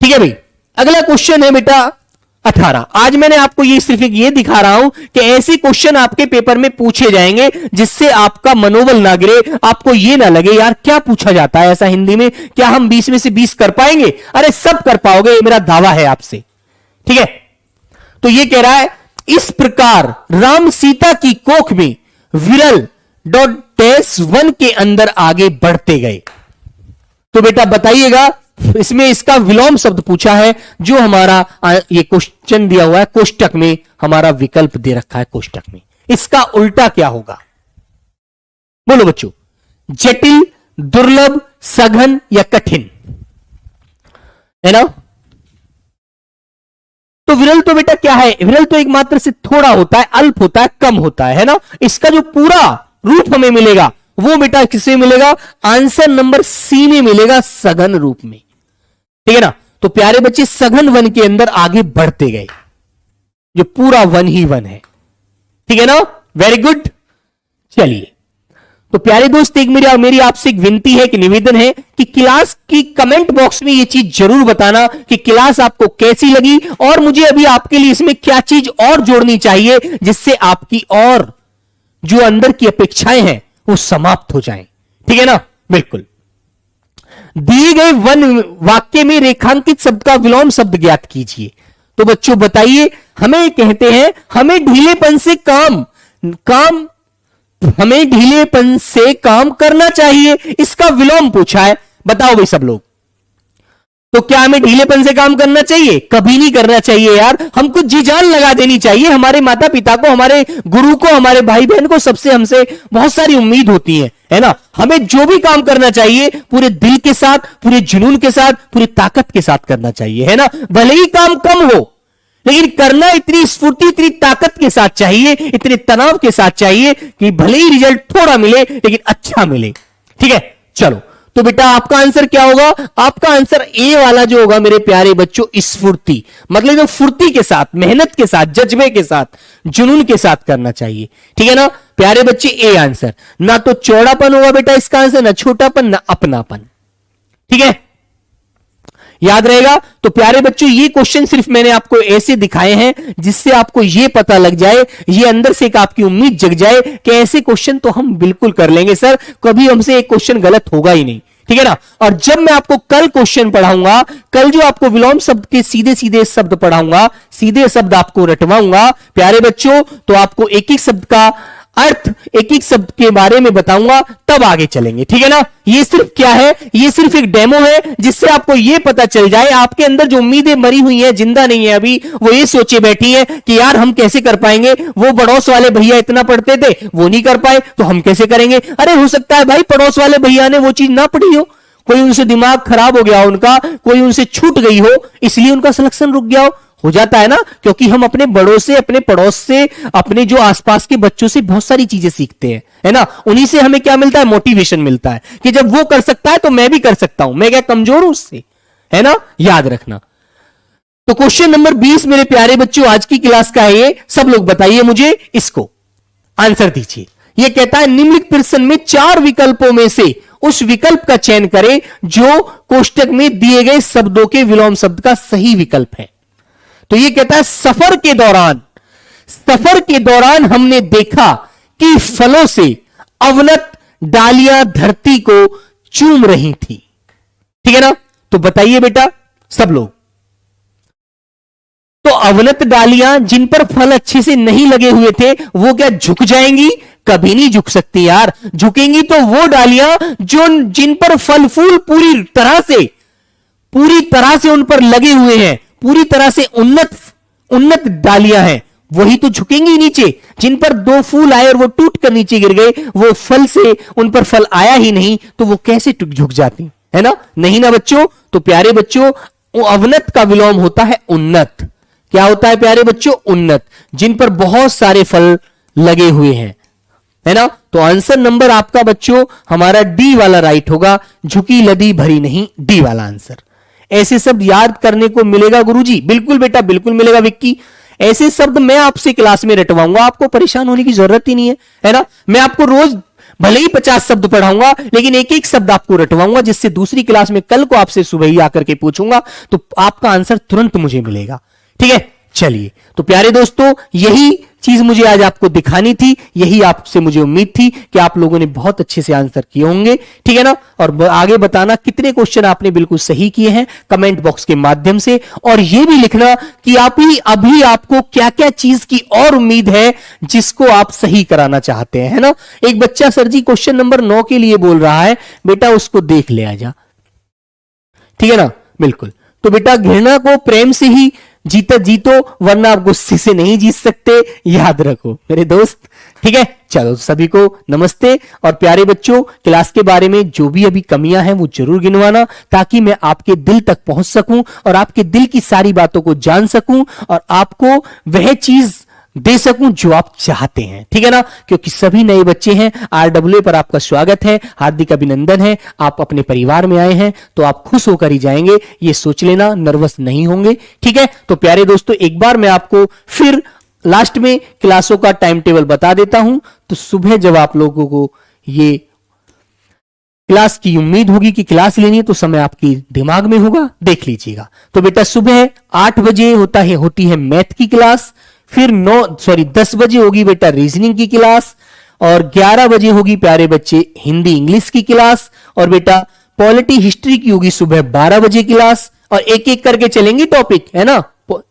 ठीक है भाई, अगला क्वेश्चन है बेटा 18। आज मैंने आपको ये सिर्फ ये दिखा रहा हूं कि ऐसे क्वेश्चन आपके पेपर में पूछे जाएंगे जिससे आपका मनोबल ना गिरे, आपको ये ना लगे यार क्या पूछा जाता है ऐसा हिंदी में, क्या हम 20 में से 20 कर पाएंगे? अरे सब कर पाओगे, ये मेरा दावा है आपसे। ठीक है, तो ये कह रहा है, इस प्रकार राम सीता की कोख में विरल .1 के अंदर आगे बढ़ते गए। तो बेटा बताइएगा, इसमें इसका विलोम शब्द पूछा है, जो हमारा ये क्वेश्चन दिया हुआ है कोष्टक में, हमारा विकल्प दे रखा है कोष्टक में, इसका उल्टा क्या होगा? बोलो बच्चों, जटिल, दुर्लभ, सघन या कठिन, है ना? तो विरल तो बेटा क्या है? विरल तो एक मात्र से थोड़ा होता है, अल्प होता है, कम होता है ना? इसका जो पूरा रूप हमें मिलेगा वो बेटा किसमें मिलेगा? आंसर नंबर सी में मिलेगा, सघन रूप में। ठीक है ना? तो प्यारे बच्चे सघन वन के अंदर आगे बढ़ते गए, जो पूरा वन ही वन है। ठीक है ना, वेरी गुड। चलिए, तो प्यारे दोस्त, एक मेरी आपसे एक विनती है कि निवेदन है कि क्लास की कमेंट बॉक्स में ये चीज जरूर बताना कि क्लास आपको कैसी लगी, और मुझे अभी आपके लिए इसमें क्या चीज और जोड़नी चाहिए जिससे आपकी और जो अंदर की अपेक्षाएं हैं वो समाप्त हो जाएं। ठीक है ना, बिल्कुल। दिए गए वन वाक्य में रेखांकित शब्द का विलोम शब्द ज्ञात कीजिए। तो बच्चों बताइए, हमें कहते हैं हमें ढीलेपन से काम करना चाहिए, इसका विलोम पूछा है। बताओ भाई सब लोग, तो क्या हमें ढीलेपन से काम करना चाहिए? कभी नहीं करना चाहिए यार, हमको जी जान लगा देनी चाहिए। हमारे माता पिता को, हमारे गुरु को, हमारे भाई बहन को, सबसे हमसे बहुत सारी उम्मीद होती है ना? हमें जो भी काम करना चाहिए पूरे दिल के साथ, पूरे जुनून के साथ, पूरी ताकत के साथ करना चाहिए, है ना? भले ही काम कम हो, लेकिन करना इतनी स्फूर्ति, इतनी ताकत के साथ चाहिए, इतने तनाव के साथ चाहिए कि भले ही रिजल्ट थोड़ा मिले लेकिन अच्छा मिले। ठीक है, चलो, तो बेटा आपका आंसर क्या होगा? आपका आंसर ए वाला जो होगा मेरे प्यारे बच्चों, स्फूर्ति, मतलब एकदम फुर्ती के साथ, मेहनत के साथ, जज्बे के साथ, जुनून के साथ करना चाहिए। ठीक है ना प्यारे बच्चे, ए आंसर। ना तो चौड़ापन होगा बेटा इसका आंसर, ना छोटापन, ना अपनापन। ठीक है, याद रहेगा। तो प्यारे बच्चों, ये क्वेश्चन सिर्फ मैंने आपको ऐसे दिखाए हैं जिससे आपको ये पता लग जाए, ये अंदर से एक आपकी उम्मीद जग जाए कि ऐसे क्वेश्चन तो हम बिल्कुल कर लेंगे सर, कभी हमसे एक क्वेश्चन गलत होगा ही नहीं। ठीक है ना? और जब मैं आपको कल क्वेश्चन पढ़ाऊंगा, कल जो आपको विलोम शब्द के सीधे सीधे शब्द पढ़ाऊंगा, सीधे शब्द आपको रटवाऊंगा प्यारे बच्चों, तो आपको एक एक शब्द का अर्थ, एक एक शब्द के बारे में बताऊंगा, तब आगे चलेंगे। ठीक है ना? ये सिर्फ क्या है? ये सिर्फ एक डेमो है जिससे आपको ये पता चल जाए, आपके अंदर जो उम्मीदें मरी हुई हैं, जिंदा नहीं है अभी, वो ये सोचे बैठी है कि यार हम कैसे कर पाएंगे, वो पड़ोस वाले भैया इतना पढ़ते थे वो नहीं कर पाए, तो हम कैसे करेंगे? अरे हो सकता है भाई पड़ोस वाले भैया ने वो चीज ना पढ़ी हो, कोई उनसे दिमाग खराब हो गया उनका, कोई उनसे छूट गई हो, इसलिए उनका सिलेक्शन रुक गया हो जाता है ना, क्योंकि हम अपने बड़ों से, अपने पड़ोस से, अपने जो आसपास के बच्चों से बहुत सारी चीजें सीखते हैं, है ना। उन्हीं से हमें क्या मिलता है, मोटिवेशन मिलता है कि जब वो कर सकता है तो मैं भी कर सकता हूं, मैं क्या कमजोर हूं उससे, है ना, याद रखना। तो क्वेश्चन नंबर 20 मेरे प्यारे बच्चों आज की क्लास का है ये, सब लोग बताइए मुझे, इसको आंसर दीजिए। ये कहता है निम्नलिखित प्रश्न में 4 विकल्पों में से उस विकल्प का चयन करें जो कोष्टक में दिए गए शब्दों के विलोम शब्द का सही विकल्प है। तो ये कहता है सफर के दौरान हमने देखा कि फलों से अवनत डालियां धरती को चूम रही थी। ठीक है ना, तो बताइए बेटा सब लोग। तो अवनत डालियां जिन पर फल अच्छे से नहीं लगे हुए थे वो क्या झुक जाएंगी? कभी नहीं झुक सकती यार। झुकेंगी तो वो डालियां जो जिन पर फल फूल पूरी तरह से उन पर लगे हुए हैं, पूरी तरह से उन्नत डालियां हैं, वही तो झुकेंगी नीचे। जिन पर 2 फूल आए और वो टूट कर नीचे गिर गए, वो फल से उन पर फल आया ही नहीं, तो वो कैसे झुक जाती है ना? नहीं ना बच्चों। तो प्यारे बच्चों अवनत का विलोम होता है उन्नत। क्या होता है प्यारे बच्चों? उन्नत, जिन पर बहुत सारे फल लगे हुए हैं, है ना। तो आंसर नंबर आपका बच्चों हमारा डी वाला राइट होगा, झुकी लदी भरी नहीं, डी वाला आंसर। ऐसे शब्द याद करने को मिलेगा गुरुजी? बिल्कुल बेटा बिल्कुल मिलेगा विक्की। ऐसे शब्द मैं आपसे क्लास में रटवाऊंगा, आपको परेशान होने की जरूरत ही नहीं है ना। मैं आपको रोज भले ही 50 शब्द पढ़ाऊंगा, लेकिन एक एक शब्द आपको रटवाऊंगा, जिससे दूसरी क्लास में कल को आपसे सुबह ही आकर के पूछूंगा तो आपका आंसर तुरंत मुझे मिलेगा। ठीक है, चलिए। तो प्यारे दोस्तों यही चीज मुझे आज आपको दिखानी थी, यही आपसे मुझे उम्मीद थी कि आप लोगों ने बहुत अच्छे से आंसर किए होंगे। ठीक है ना। और आगे बताना कितने क्वेश्चन आपने बिल्कुल सही किए हैं कमेंट बॉक्स के माध्यम से, और यह भी लिखना कि अभी आपको क्या क्या चीज की और उम्मीद है जिसको आप सही कराना चाहते हैं, है ना। एक बच्चा सर जी क्वेश्चन नंबर 9 के लिए बोल रहा है, बेटा उसको देख ले आजा। ठीक है ना, बिल्कुल। तो बेटा घृणा को प्रेम से ही जीतो, वरना आप गुस्से से नहीं जीत सकते, याद रखो मेरे दोस्त। ठीक है, चलो सभी को नमस्ते। और प्यारे बच्चों क्लास के बारे में जो भी अभी कमियां हैं वो जरूर गिनवाना, ताकि मैं आपके दिल तक पहुंच सकूं और आपके दिल की सारी बातों को जान सकूं और आपको वह चीज दे सकूं जो आप चाहते हैं। ठीक है ना, क्योंकि सभी नए बच्चे हैं। RWA पर आपका स्वागत है, हार्दिक अभिनंदन है। आप अपने परिवार में आए हैं तो आप खुश होकर ही जाएंगे, ये सोच लेना, नर्वस नहीं होंगे। ठीक है, तो प्यारे दोस्तों एक बार मैं आपको फिर लास्ट में क्लासों का टाइम टेबल बता देता हूं। तो सुबह जब आप लोगों को ये क्लास की उम्मीद होगी कि क्लास लेनी है तो समय आपके दिमाग में होगा, देख लीजिएगा। तो बेटा सुबह 8 बजे होती है मैथ की क्लास, फिर 10 बजे होगी बेटा रीजनिंग की क्लास, और 11 बजे होगी प्यारे बच्चे हिंदी इंग्लिश की क्लास, और बेटा पॉलिटी हिस्ट्री की होगी सुबह 12 बजे क्लास। और एक एक करके चलेंगे टॉपिक, है ना।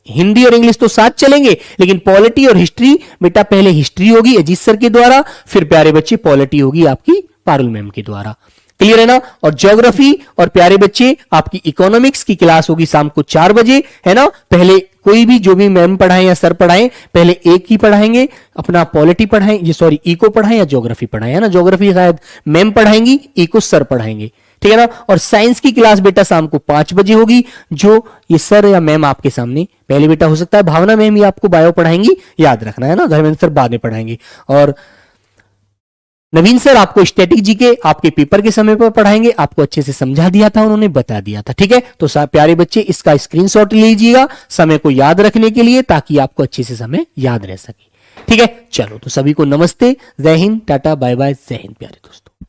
हिंदी और इंग्लिश तो साथ चलेंगे, लेकिन पॉलिटी और हिस्ट्री बेटा पहले हिस्ट्री होगी अजीत सर के द्वारा, फिर प्यारे बच्चे पॉलिटी होगी आपकी पारुल मैम के द्वारा। क्लियर है ना। और ज्योग्राफी और प्यारे बच्चे आपकी इकोनॉमिक्स की क्लास होगी शाम को 4 बजे, है ना। पहले कोई भी जो भी मैम पढ़ाएं या सर पढ़ाएं, पहले एक ही पढ़ाएंगे, अपना पॉलिटी पढ़ाएं, इको पढ़ाएं या ज्योग्राफी पढ़ाएं, है ना। ज्योग्राफी शायद मैम पढ़ाएंगी, इको सर पढ़ाएंगे। ठीक है ना। और साइंस की क्लास बेटा शाम को 5 बजे होगी, जो ये सर या मैम आपके सामने पहले बेटा हो सकता है भावना मैम ही आपको बायो पढ़ाएंगी, याद रखना, है ना। धर्मेंद्र सर बाद में पढ़ाएंगे, और नवीन सर आपको स्टैटिक जीके आपके पेपर के समय पर पढ़ाएंगे, आपको अच्छे से समझा दिया था, उन्होंने बता दिया था। ठीक है, तो प्यारे बच्चे इसका स्क्रीनशॉट लीजिएगा समय को याद रखने के लिए, ताकि आपको अच्छे से समय याद रह सके। ठीक है, चलो तो सभी को नमस्ते, जय हिंद, टाटा, बाय बाय, जय हिंद प्यारे दोस्तों।